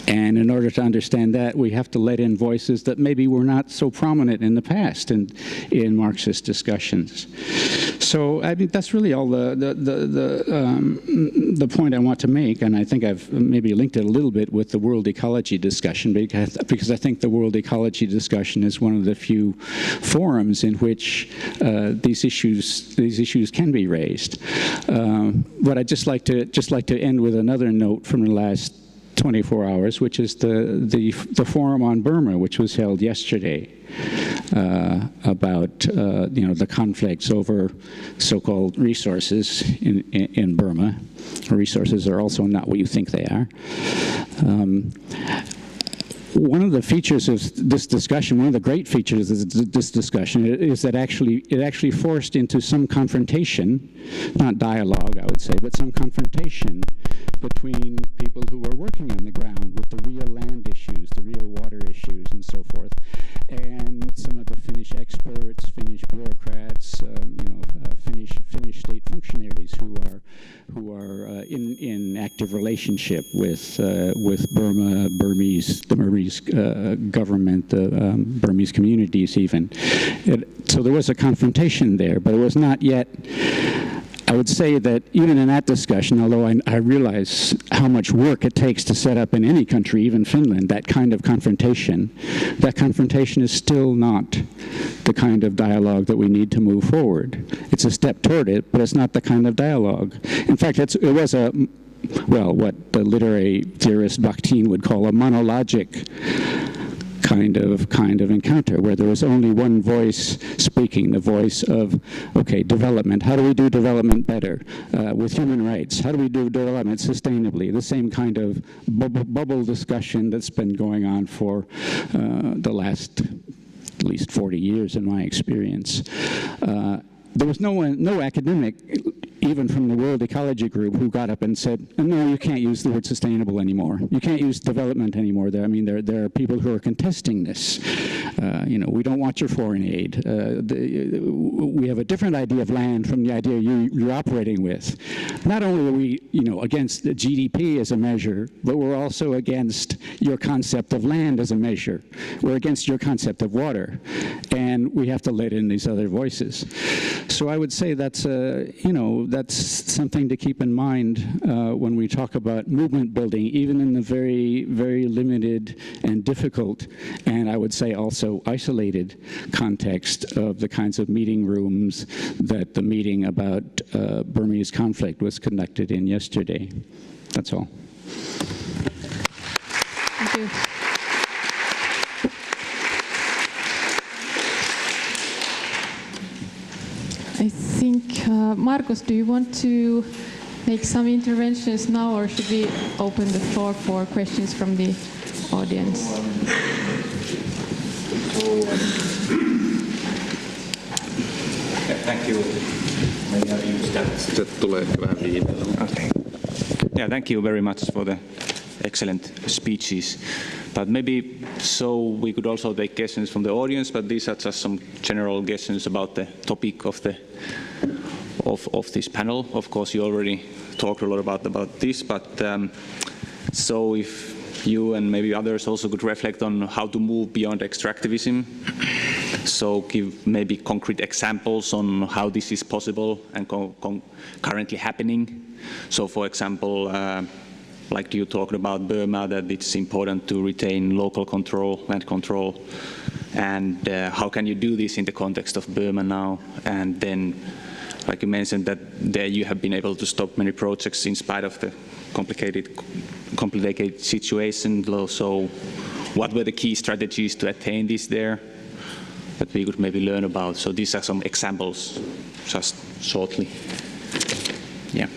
And in order to understand that, we have to let in voices that maybe were not so prominent in the past in Marxist discussions. So I mean, that's really all the point I want to make, and I think I've maybe linked it a little bit with the world ecology discussion, because I think the world ecology discussion is one of the few forums in which these issues can be raised. But I'd just like to end with another note from the last 24 hours, which is the forum on Burma, which was held yesterday, about the conflicts over so-called resources in Burma. Resources are also not what you think they are. One of the features of this discussion, one of the great features of this discussion, is that it actually forced into some confrontation, not dialogue, I would say, but some confrontation between people who were working on the ground with the real land issues, the real water issues, and so forth, and some of the Finnish experts, Finnish bureaucrats, Finnish state functionaries who are in active relationship with Burma, the Burmese government, the Burmese communities even. So there was a confrontation there, but it was not yet. I would say that even in that discussion, although I realize how much work it takes to set up in any country, even Finland, that kind of confrontation is still not the kind of dialogue that we need to move forward. It's a step toward it, but it's not the kind of dialogue. In fact, it was what the literary theorist Bakhtin would call a monologic kind of encounter where there was only one voice speaking, the voice of, okay, development. How do we do development better? With human rights, how do we do development sustainably? The same kind of bubble discussion that's been going on for the last at least 40 years in my experience. There was no academic, even from the World-Ecology group, who got up and said, no, you can't use the word sustainable anymore. You can't use development anymore. There are people who are contesting this. We don't want your foreign aid. We have a different idea of land from the idea you're operating with. Not only are we, against the GDP as a measure, but we're also against your concept of land as a measure. We're against your concept of water. And we have to let in these other voices. So I would say that's something to keep in mind when we talk about movement building, even in the very, very limited and difficult, and I would say also isolated context of the kinds of meeting rooms that the meeting about Burmese conflict was conducted in yesterday. That's all. Thank you. I think, Markus, do you want to make some interventions now, or should we open the floor for questions from the audience? Thank you. Maybe I'll use that. Okay. Yeah, thank you very much for the excellent speeches. But maybe so we could also take questions from the audience, but these are just some general questions about the topic of this panel. Of course, you already talked a lot about this, but so if you and maybe others also could reflect on how to move beyond extractivism. So give maybe concrete examples on how this is possible and currently happening. So for example, like you talked about Burma, that it's important to retain local control, land control. And how can you do this in the context of Burma now? And then, like you mentioned, that there you have been able to stop many projects in spite of the complicated situation. So what were the key strategies to attain this there that we could maybe learn about? So these are some examples, just shortly. Yeah.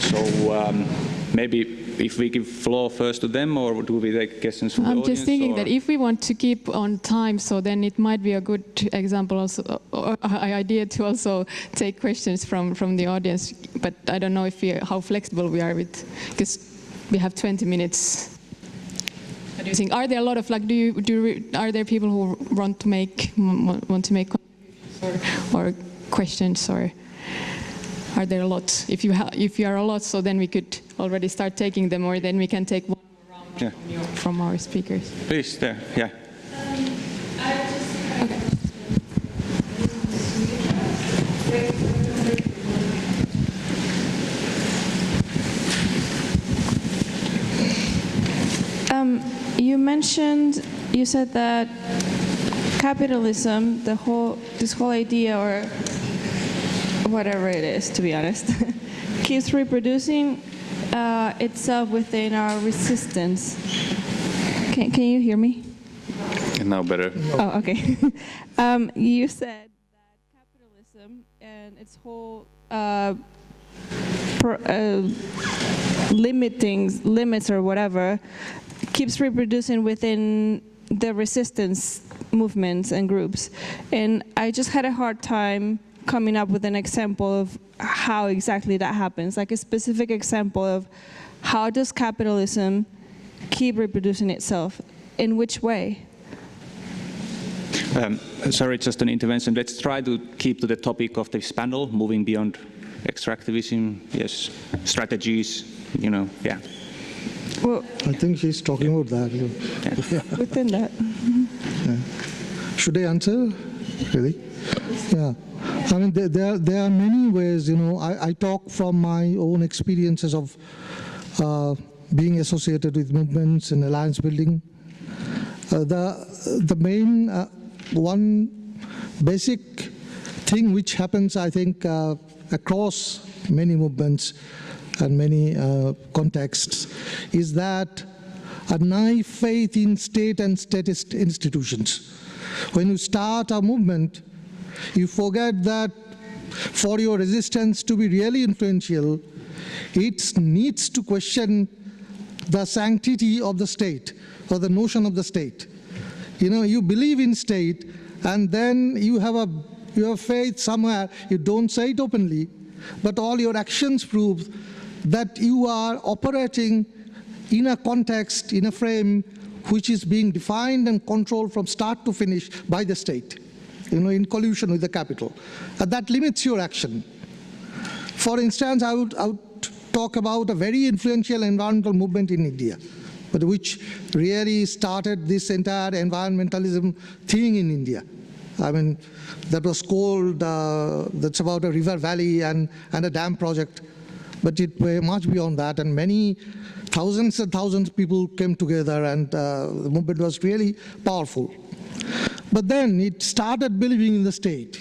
So maybe if we give floor first to them, or do we take questions from the audience? I'm just thinking that if we want to keep on time, so then it might be a good example also, or idea to also take questions from the audience. But I don't know how flexible we are with, because we have 20 minutes. What do you think? Are there a lot of are there people who want to make contributions or questions, or are there a lot? If you are a lot, so then we could already start taking them, or then we can take one more round from our speakers. Please, there, yeah. Okay. You said that capitalism, this whole idea, or whatever it is, to be honest, keeps reproducing itself within our resistance. Can you hear me? Now better. Oh, okay. You said that capitalism and its whole limits or whatever keeps reproducing within the resistance movements and groups. And I just had a hard time coming up with an example of how exactly that happens, like a specific example of how does capitalism keep reproducing itself, in which way? Sorry, just an intervention. Let's try to keep to the topic of this panel, moving beyond extractivism, yes, strategies, yeah. Well, I think she's talking about that. Yeah. Within that. Yeah. Should I answer? Really? Yeah. I mean, there are many ways, I talk from my own experiences of being associated with movements and alliance building. The main one basic thing which happens, I think, across many movements and many contexts is that a naive faith in state and statist institutions. When you start a movement, you forget that for your resistance to be really influential, it needs to question the sanctity of the state, or the notion of the state. You know, you believe in state, and then you have faith somewhere. You don't say it openly, but all your actions prove that you are operating in a context, in a frame, which is being defined and controlled from start to finish by the state, you know, in collusion with the capital. And that limits your action. For instance, I would talk about a very influential environmental movement in India, but which really started this entire environmentalism thing in India. I mean, that was called, that's about a river valley and a dam project, but it went much beyond that, and many thousands and thousands of people came together, and the movement was really powerful. But then it started believing in the state.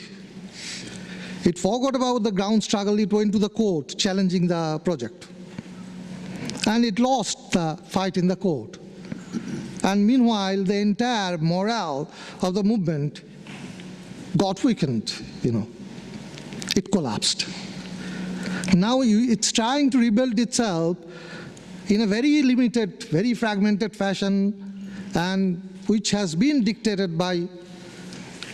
It forgot about the ground struggle. It went to the court challenging the project. And it lost the fight in the court. And meanwhile, the entire morale of the movement got weakened, you know. It collapsed. Now it's trying to rebuild itself in a very limited, very fragmented fashion, and which has been dictated by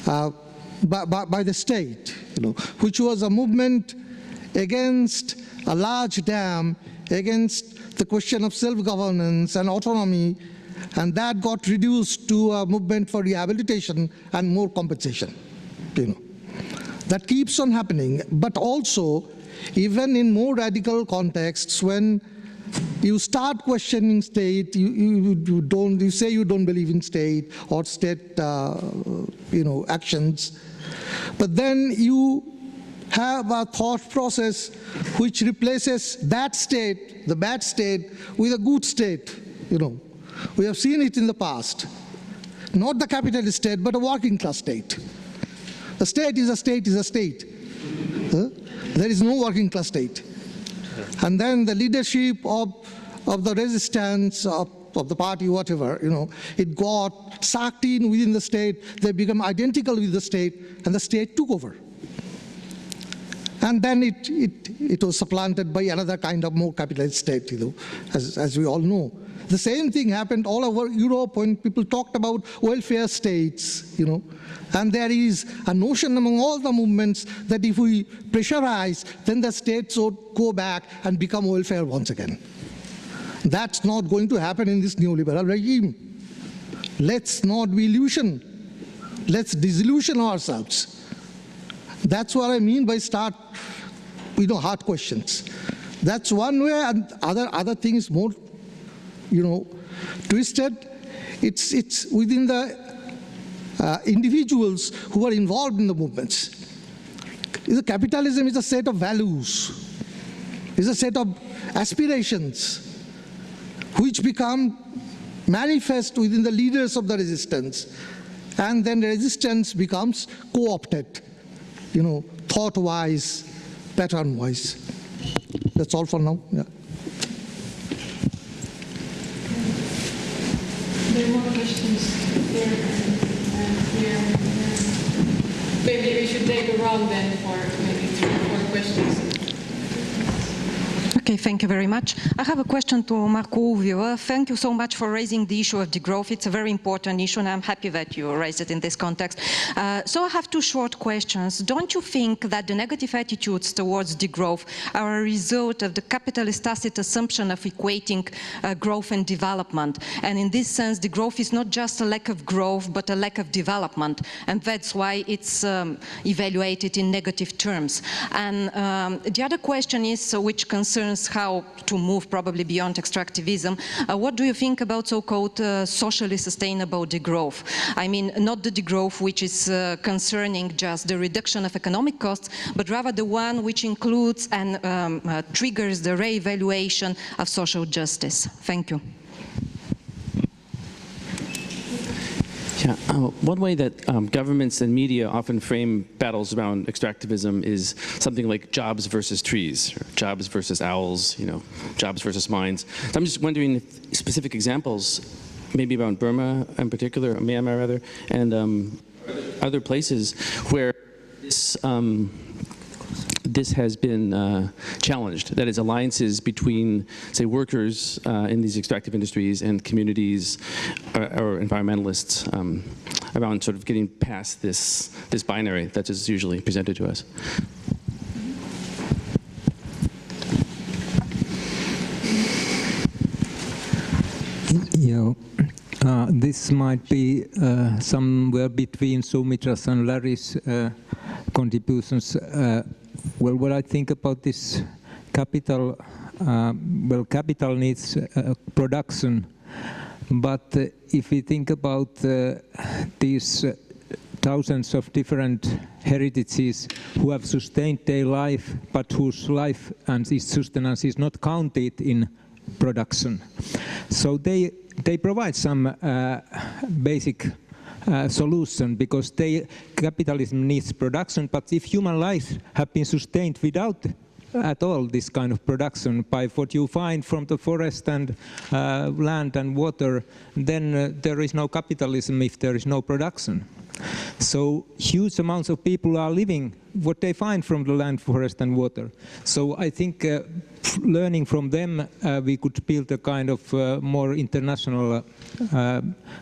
the state, you know, which was a movement against a large dam, against the question of self-governance and autonomy, and that got reduced to a movement for rehabilitation and more compensation, you know. That keeps on happening, but also, even in more radical contexts, when you start questioning state, you say you don't believe in state or state, you know, actions, but then you have a thought process which replaces that state, the bad state, with a good state, you know. We have seen it in the past. Not the capitalist state, but a working class state. A state is a state is a state. There is no working class state. And then the leadership of the resistance, of the party, whatever, you know, it got sucked in within the state. They become identical with the state, and the state took over. And then it was supplanted by another kind of more capitalist state, you know, as we all know. The same thing happened all over Europe when people talked about welfare states, you know. And there is a notion among all the movements that if we pressurize, then the states would go back and become welfare once again. That's not going to happen in this neoliberal regime. Let's not be illusioned. Let's disillusion ourselves. That's what I mean by start, you know, hard questions. That's one way, and other things more, you know, twisted. It's within the individuals who are involved in the movements. Capitalism is a set of values, is a set of aspirations which become manifest within the leaders of the resistance, and then the resistance becomes co-opted, you know, thought-wise, pattern-wise. That's all for now. Yeah. There are more questions here and here. Maybe we should take a round then for maybe 3 or 4 questions. Okay, thank you very much. I have a question to Marko, Ulvila. Thank you so much for raising the issue of degrowth. It's a very important issue, and I'm happy that you raised it in this context. So I have 2 short questions. Don't you think that the negative attitudes towards degrowth are a result of the capitalist tacit assumption of equating growth and development? And in this sense, degrowth is not just a lack of growth, but a lack of development, and that's why it's evaluated in negative terms. And the other question is, which concerns how to move probably beyond extractivism. What do you think about so-called socially sustainable degrowth? I mean, not the degrowth which is concerning just the reduction of economic costs, but rather the one which includes and triggers the re-evaluation of social justice. Thank you. Yeah, one way that governments and media often frame battles around extractivism is something like jobs versus trees, or jobs versus owls, jobs versus mines. So I'm just wondering if specific examples, maybe around Burma in particular, or Myanmar rather, and other places where this has been challenged. That is, alliances between, say, workers in these extractive industries and communities or environmentalists around sort of getting past this binary that is usually presented to us. Yeah. This might be somewhere between Soumitra's and Larry's contributions. Well, what I think about this capital, well, capital needs production, but if we think about these thousands of different heritages who have sustained their life, but whose life and its sustenance is not counted in production, so they provide some basic solution, because capitalism needs production, but if human lives have been sustained without at all this kind of production by what you find from the forest and land and water, then there is no capitalism if there is no production. So huge amounts of people are living what they find from the land, forest and water. So I think learning from them, we could build a kind of more international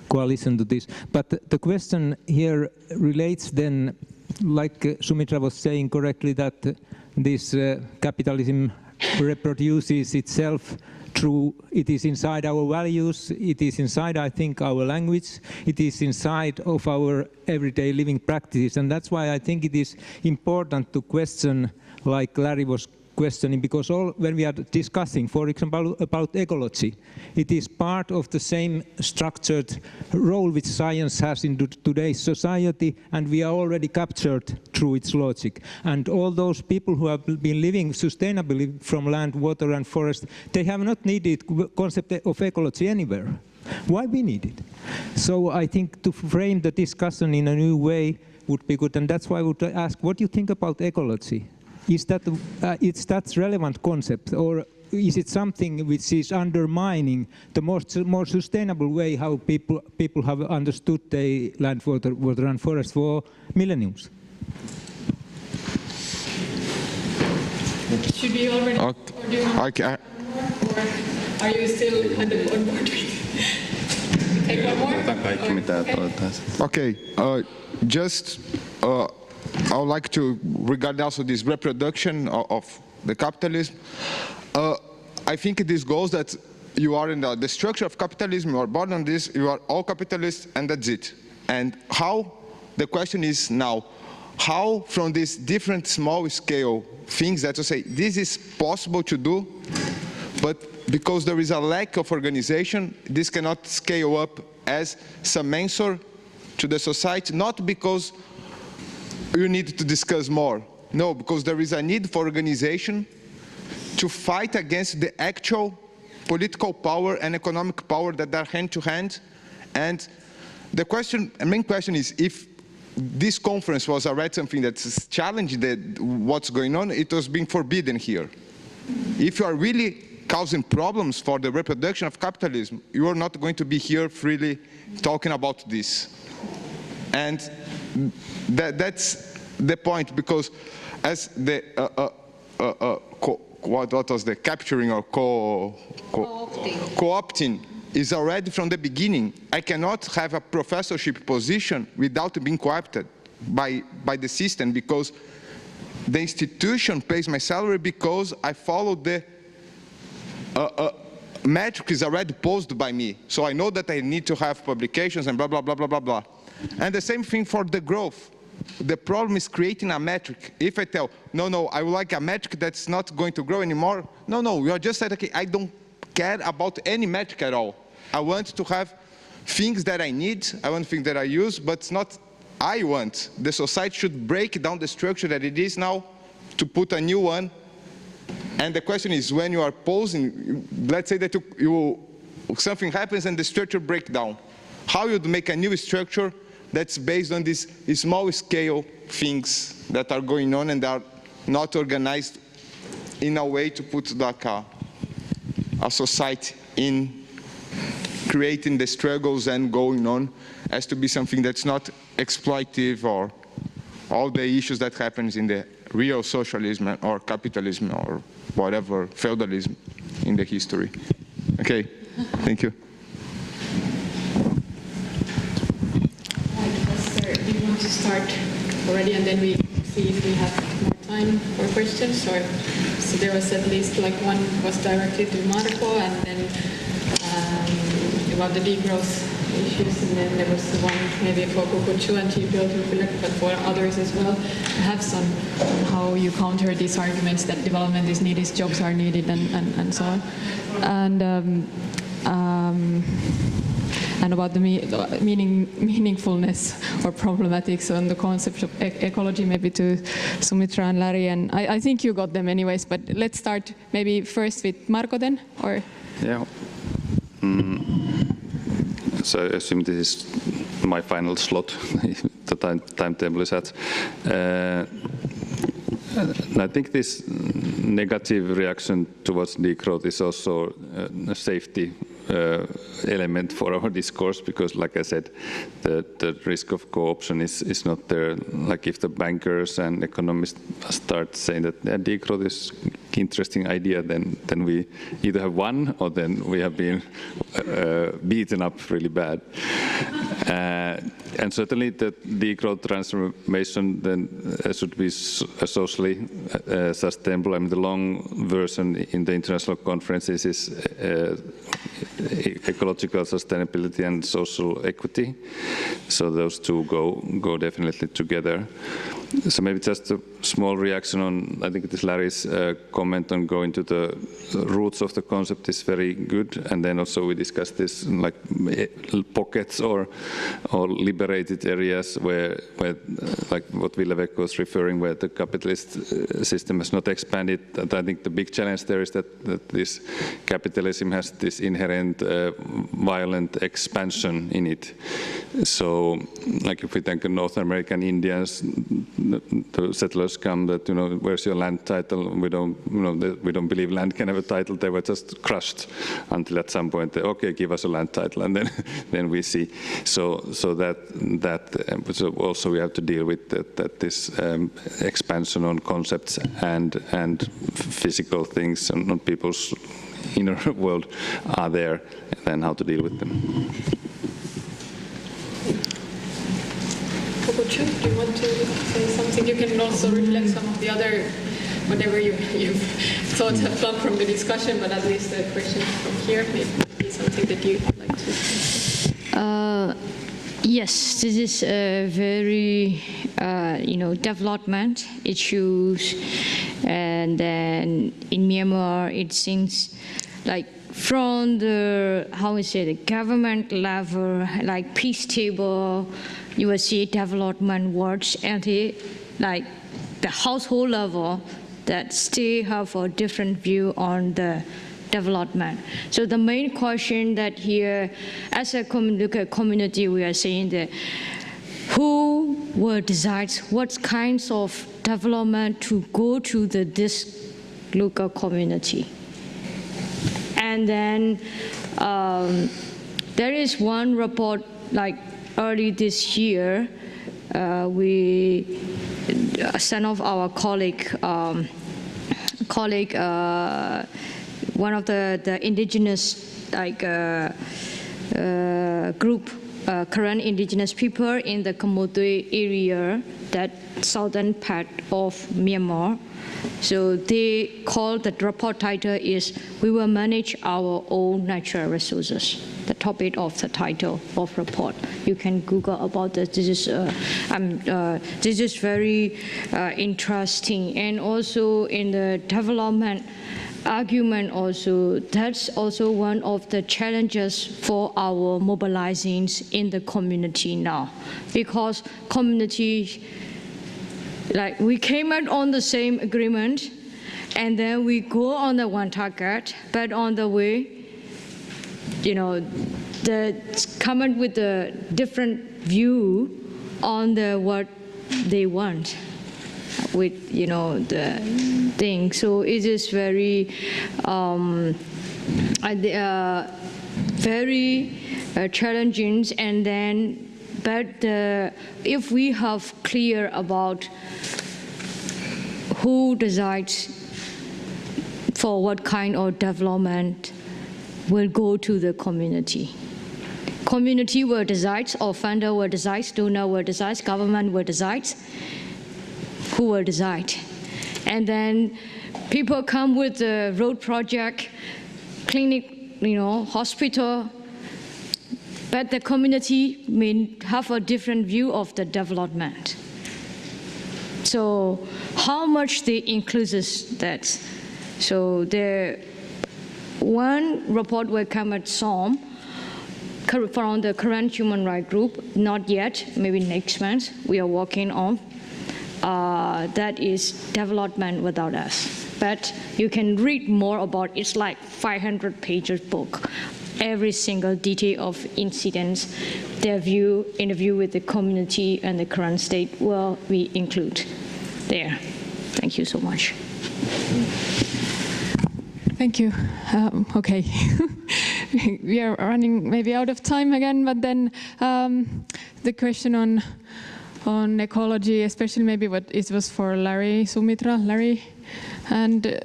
coalition to this. But the question here relates then, like Soumitra was saying correctly, that this capitalism reproduces itself through, it is inside our values, it is inside, I think, our language, it is inside of our everyday living practices, and that's why I think it is important to question, like Larry was questioning, because when we are discussing, for example, about ecology, it is part of the same structured role which science has in today's society, and we are already captured through its logic. And all those people who have been living sustainably from land, water and forest, they have not needed concept of ecology anywhere. Why we need it? So I think to frame the discussion in a new way would be good, and that's why I would ask, what do you think about ecology? Is that that relevant concept, or is it something which is undermining the more sustainable way how people have understood the land, water and forest for millenniums? Should we already, or do you want to or are you still at the board? Take one more? Okay, just I would like to regard also this reproduction of the capitalism. I think this goes that you are in the structure of capitalism, you are born on this, you are all capitalists, and that's it. And how, the question is now, how from this different small scale things that you say, this is possible to do, but because there is a lack of organization, this cannot scale up as some answer to the society, not because you need to discuss more. No, because there is a need for organization to fight against the actual political power and economic power that are hand to hand. And the main question is, if this conference was already something that's challenging what's going on, it was being forbidden here. If you are really causing problems for the reproduction of capitalism, you are not going to be here freely talking about this. And that's the point, because as the what was the capturing or co-opting is already from the beginning. I cannot have a professorship position without being co-opted by the system, because the institution pays my salary because I follow the metric is already posed by me. So I know that I need to have publications and blah, blah, blah, blah, blah, blah. And the same thing for the growth. The problem is creating a metric. If I tell, no, I would like a metric that's not going to grow anymore. No, you are just saying, okay, I don't care about any metric at all. I want to have things that I need, I want things that I use, but it's not I want. The society should break down the structure that it is now to put a new one. And the question is, when you are posing, let's say that something happens and the structure breaks down. How you make a new structure that's based on these small-scale things that are going on and are not organized in a way to put like a society in creating the struggles and going on as to be something that's not exploitive or all the issues that happens in the real socialism or capitalism or whatever, feudalism in the history. Okay, thank you. Professor, do you want to start already and then we see if we have more time for questions? Or so there was at least like one was directed to Marko and then about the degrowth issues, and then there was one maybe for Kukuchu and T-Build, but for others as well, perhaps on how you counter these arguments that development is needed, jobs are needed, and so on. And about the meaningfulness or problematics on the concept of ecology, maybe to Soumitra and Larry, and I think you got them anyways, but let's start maybe first with Marko then, or? Yeah. So I assume this is my final slot, the timetable is at. I think this negative reaction towards degrowth is also a safety element for our discourse, because like I said, the risk of co-option is not there. Like if the bankers and economists start saying that degrowth is an interesting idea, then we either have won or then we have been beaten up really bad. And certainly the degrowth transformation then should be socially sustainable. I mean, the long version in the international conferences is ecological sustainability and social equity. So those two go definitely together. So maybe just a small reaction on, I think it is Larry's comment on going to the roots of the concept is very good. And then also we discussed this like pockets or liberated areas where like what Ville was referring, where the capitalist system has not expanded. And I think the big challenge there is that this capitalism has this inherent violent expansion in it. So like if we think of North American Indians, the settlers come that, where's your land title? We don't believe land can have a title. They were just crushed until at some point, okay, give us a land title, and then we see. So also we have to deal with that this expansion on concepts and physical things and on people's inner world are there, and then how to deal with them. Do you want to say something? You can also reflect some of the other, whatever you've thought have come from the discussion, but at least the questions from here may be something that you'd like to say. Yes, this is a very, development issues, and then in Myanmar it seems like from the government level, like peace table, you will see development words, and like the household level that still have a different view on the development. So the main question that here, as a community, we are saying that who will decide what kinds of development to go to this local community. And then there is one report like early this year, some of our colleague, one of the indigenous group, current indigenous people in the Kamotui area, that southern part of Myanmar. So they call the report title is "We Will Manage Our Own Natural Resources." The topic of the title of report. You can Google about this. This is very interesting, and also in the development argument also, that's also one of the challenges for our mobilizings in the community now, because community, like we came out on the same agreement, and then we go on the one target, but on the way, come up with a different view on what they want with the thing. So it is very very challenging, and then but if we have clear about who decides for what kind of development will go to the community. Community will decide, or funder will decide, donor will decide, government will decide, who will decide. And then people come with the road project, clinic, hospital, but the community may have a different view of the development. So how much they include that? So one report will come at some from the current human rights group, not yet, maybe next month, we are working on. That is development without us. But you can read more about it's like 500 pages book. Every single detail of incidents, their view, interview with the community and the current state will be included there. Thank you so much. Thank you. Okay. We are running maybe out of time again, but then the question on ecology, especially maybe what it was for Soumitra, Larry. And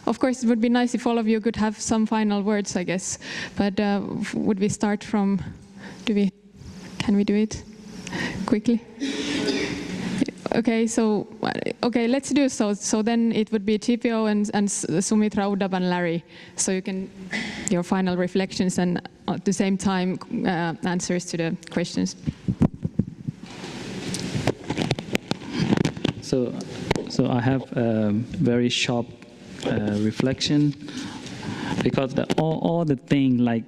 of course, it would be nice if all of you could have some final words, I guess. But would we start from, can we do it quickly? Okay, let's do so. So then it would be TPO and Soumitra, Uddhab and Larry. So you can, your final reflections and at the same time answers to the questions. So I have a very short reflection, because all the thing like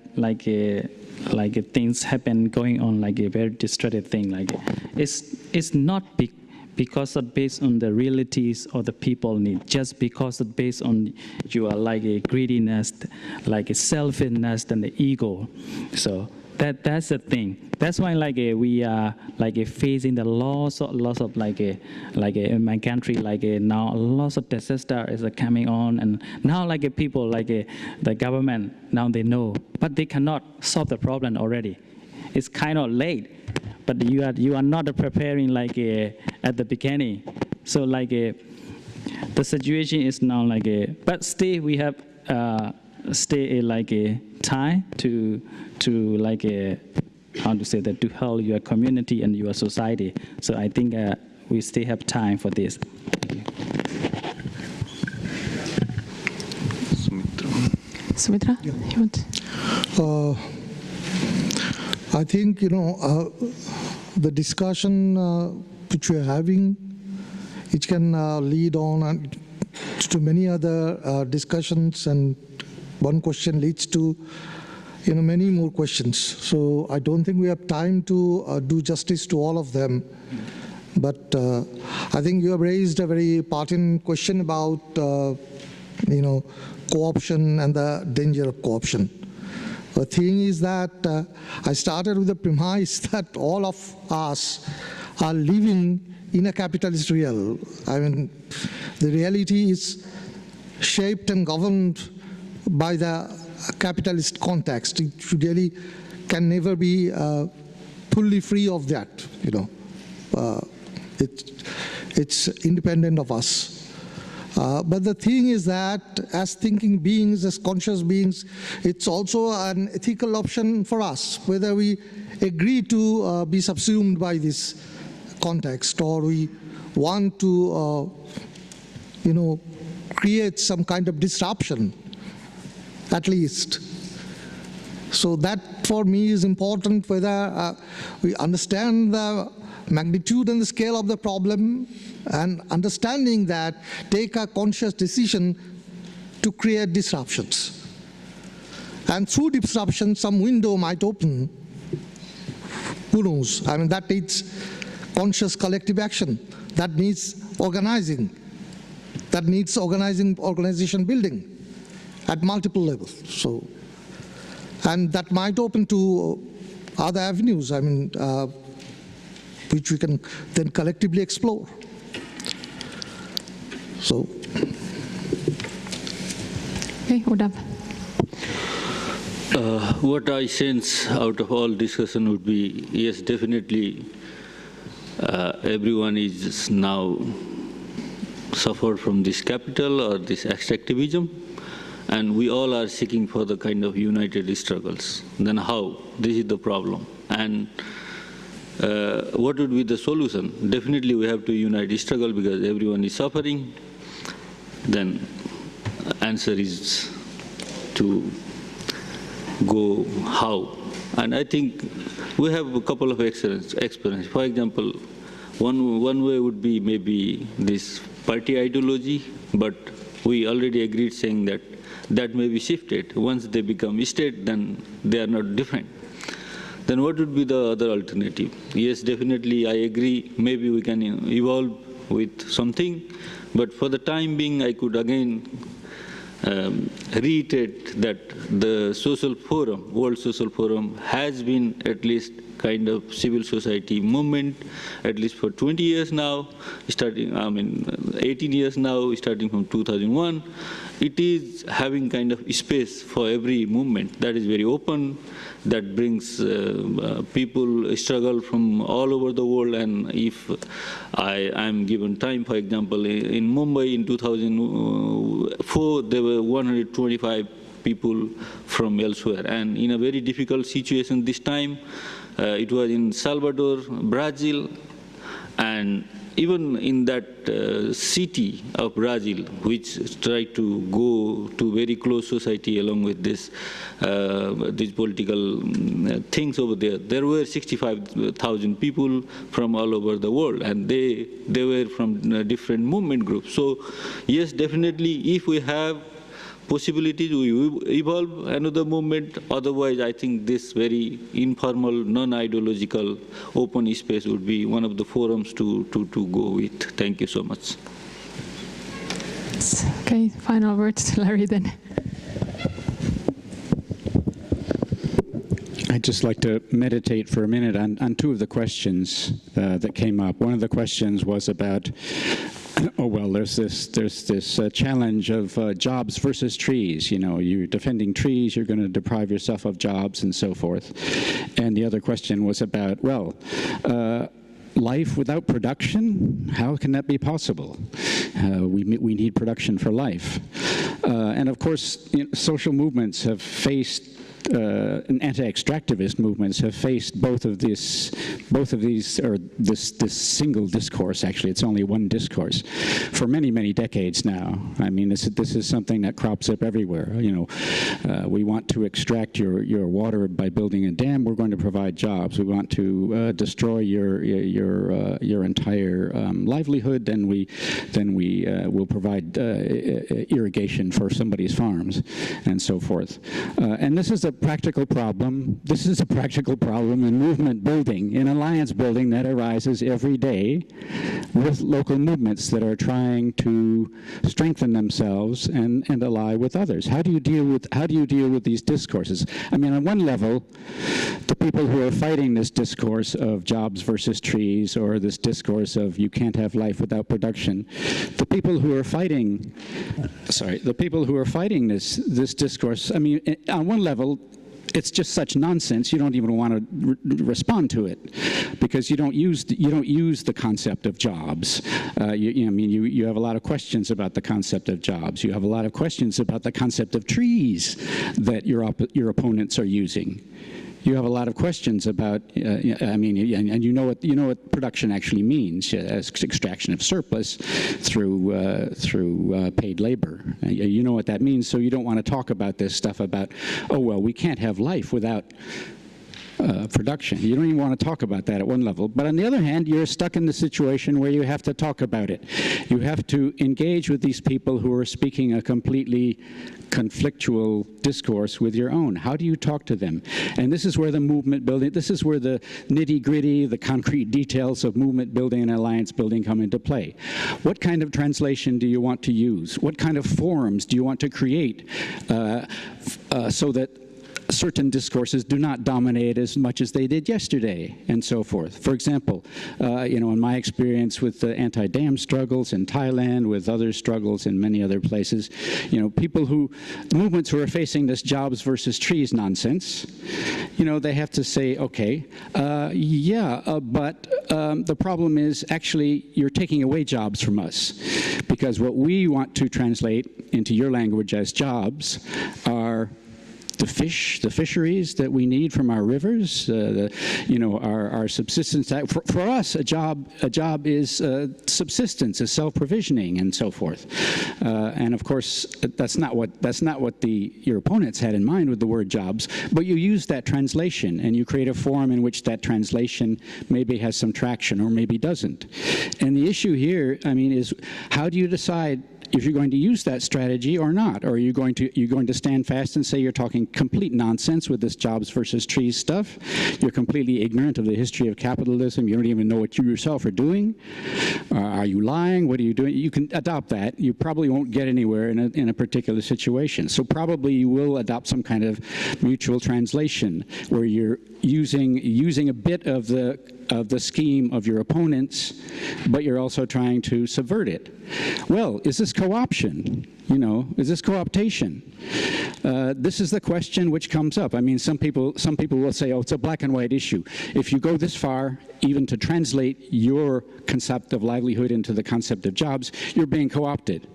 things happen going on, like a very destructive thing, like it's not because of based on the realities or the people need, just because of based on your like a greediness, like a selfishness and the ego. So that's the thing. That's why we are facing the loss of in my country, now lots of disaster is coming on, and now people the government now they know, but they cannot solve the problem already. It's kind of late, but you are not preparing at the beginning. So the situation is now but still we have time to how to say that, to help your community and your society. So I think we still have time for this. Soumitra, you want? I think the discussion which we are having, it can lead on to many other discussions, and one question leads to many more questions. So I don't think we have time to do justice to all of them. But I think you have raised a very pertinent question about co-option and the danger of co-option. The thing is that I started with the premise that all of us are living in a capitalist real. I mean, the reality is shaped and governed by the capitalist context. It really can never be fully free of that. It's independent of us. But the thing is that as thinking beings, as conscious beings, it's also an ethical option for us, whether we agree to be subsumed by this context, or we want to create some kind of disruption, at least. So that for me is important, whether we understand the magnitude and the scale of the problem, and understanding that, take a conscious decision to create disruptions. And through disruption, some window might open. Who knows? I mean, that needs conscious collective action. That needs organizing. That needs organization building at multiple levels. So And that might open to other avenues, I mean, which we can then collectively explore. So. Okay, Uddhab. What I sense out of all discussion would be, yes, definitely everyone is now suffered from this capital or this extractivism, and we all are seeking for the kind of united struggles. Then how? This is the problem. And what would be the solution? Definitely we have to unite struggle because everyone is suffering. Then answer is to go how. And I think we have a couple of experience. For example, one way would be maybe this party ideology, but we already agreed saying that that may be shifted. Once they become state, then they are not different. Then what would be the other alternative? Yes, definitely I agree, maybe we can evolve with something, but for the time being I could again reiterate that the social forum, World Social Forum, has been at least kind of civil society movement, at least for 20 years now, 18 years now, starting from 2001. It is having kind of space for every movement that is very open, that brings people struggle from all over the world. And if I am given time, for example, in Mumbai in 2004, there were 125 people from elsewhere. And in a very difficult situation this time, it was in Salvador, Brazil, and even in that city of Brazil, which tried to go to very close society along with this, these political things over there, there were 65,000 people from all over the world, and they were from different movement groups. So yes, definitely, if we have possibility to evolve another movement. Otherwise, I think this very informal, non-ideological, open space would be one of the forums to go with. Thank you so much. Okay, final words to Larry then. I'd just like to meditate for a minute on two of the questions that came up. One of the questions was about, oh well, there's this challenge of jobs versus trees. You know, you're defending trees, you're going to deprive yourself of jobs and so forth. And the other question was about, well, life without production, how can that be possible? We need production for life. And of course, you know, social movements have faced and anti-extractivist movements have faced both of these, or this single discourse. Actually, it's only one discourse for many, many decades now. I mean, this is something that crops up everywhere. You know, we want to extract your water by building a dam. We're going to provide jobs. We want to destroy your entire livelihood. Then we will provide irrigation for somebody's farms, and so forth. And this is a practical problem. This is a practical problem in movement building, in alliance building that arises every day with local movements that are trying to strengthen themselves and ally with others. How do you deal with these discourses? I mean, on one level, the people who are fighting this discourse of jobs versus trees, or this discourse of you can't have life without production, the people who are fighting this discourse, I mean, on one level, it's just such nonsense. You don't even want to respond to it, because you don't use the concept of jobs. You have a lot of questions about the concept of jobs. You have a lot of questions about the concept of trees that your opponents are using. You have a lot of questions about, and you know what production actually means, as extraction of surplus through paid labor. You know what that means, so you don't want to talk about this stuff about, oh well, we can't have life without production. You don't even want to talk about that at one level. But on the other hand, you're stuck in the situation where you have to talk about it. You have to engage with these people who are speaking a completely conflictual discourse with your own. How do you talk to them? And this is where the movement building, this is where the nitty-gritty, the concrete details of movement building and alliance building come into play. What kind of translation do you want to certain discourses do not dominate as much as they did yesterday, and so forth. For example, in my experience with the anti-dam struggles in Thailand, with other struggles in many other places, movements who are facing this jobs versus trees nonsense, they have to say, okay, but the problem is actually you're taking away jobs from us, because what we want to translate into your language as jobs are the fisheries that we need from our rivers, our subsistence. For us, a job is subsistence, is self-provisioning, and so forth. And of course, that's not what your opponents had in mind with the word jobs. But you use that translation, and you create a form in which that translation maybe has some traction or maybe doesn't. And the issue here, is how do you decide if you're going to use that strategy or not? Or are you going to stand fast and say you're talking complete nonsense with this jobs versus trees stuff? You're completely ignorant of the history of capitalism. You don't even know what you yourself are doing. Are you lying? What are you doing? You can adopt that. You probably won't get anywhere in a particular situation. So probably you will adopt some kind of mutual translation where you're using a bit of the scheme of your opponents, but you're also trying to subvert it. Well, is this co-option? Is this co-optation? This is the question which comes up. Some people will say, oh, it's a black and white issue. If you go this far, even to translate your concept of livelihood into the concept of jobs, you're being co-opted.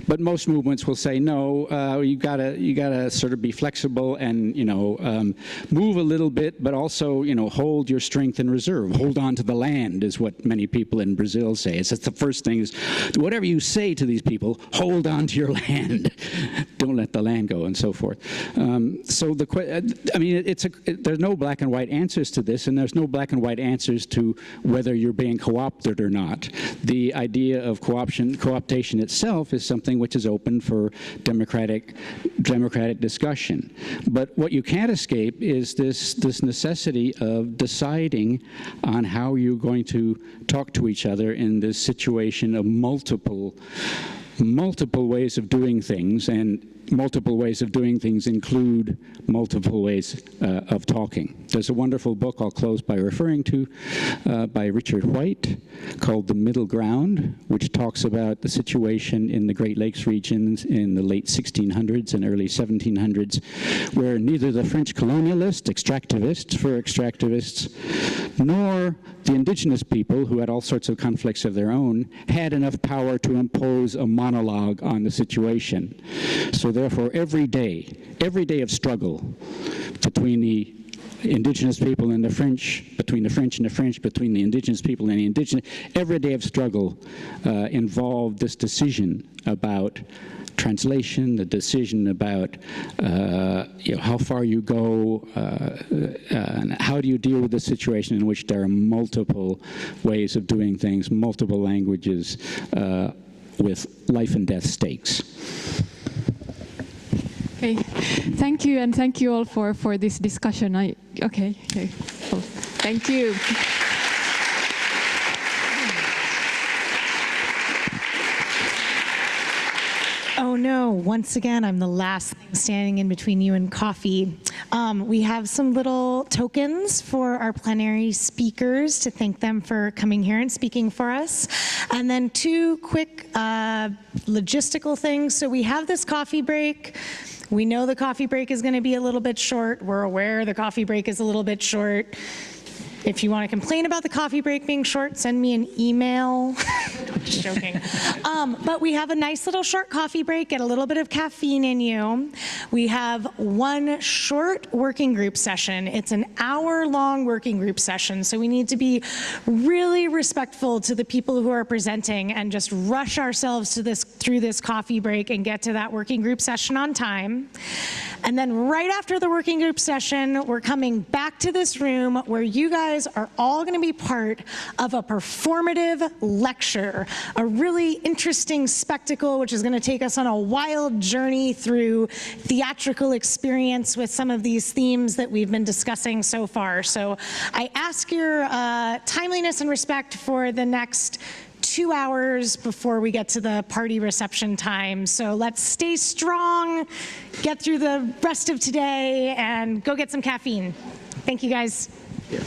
But most movements will say, no, you gotta sort of be flexible and move a little bit, but also hold your strength in reserve. Hold on to the land is what many people in Brazil say. It's the first thing is whatever you say to these people, hold on to your land. Don't let the land go, and so forth. There's no black and white answers to this, and there's no black and white answers to whether you're being co-opted or not. The idea of co-optation itself is something which is open for democratic discussion. But what you can't escape is this necessity of deciding on how you're going to talk to each other in this situation of multiple ways of doing things, and multiple ways of doing things include multiple ways of talking. There's a wonderful book I'll close by referring to by Richard White called The Middle Ground, which talks about the situation in the Great Lakes regions in the late 1600s and early 1700s, where neither the French colonialists, extractivists, nor the indigenous people, who had all sorts of conflicts of their own, had enough power to impose a monologue on the situation. So therefore, every day of struggle between the indigenous people and the French, between the French and the French, between the indigenous people and the indigenous, every day of struggle involved this decision about translation, the decision about how far you go, and how do you deal with the situation in which there are multiple ways of doing things, multiple languages, with life and death stakes. Okay, thank you, and thank you all for this discussion. Okay. Oh, thank you. Oh no, once again, I'm the last thing standing in between you and coffee. We have some little tokens for our plenary speakers to thank them for coming here and speaking for us. And then two quick logistical things. So we have this coffee break. We know the coffee break is going to be a little bit short. We're aware the coffee break is a little bit short. If you want to complain about the coffee break being short, send me an email. I'm just joking. But we have a nice little short coffee break, get a little bit of caffeine in you. We have one short working group session. It's an hour-long working group session, so we need to be really respectful to the people who are presenting and just rush ourselves through this coffee break and get to that working group session on time. And then right after the working group session, we're coming back to this room where you guys are all going to be part of a performative lecture, a really interesting spectacle which is going to take us on a wild journey through theatrical experience with some of these themes that we've been discussing so far. So I ask your timeliness and respect for the next 2 hours before we get to the party reception time. So let's stay strong, get through the rest of today, and go get some caffeine. Thank you, guys. Yeah.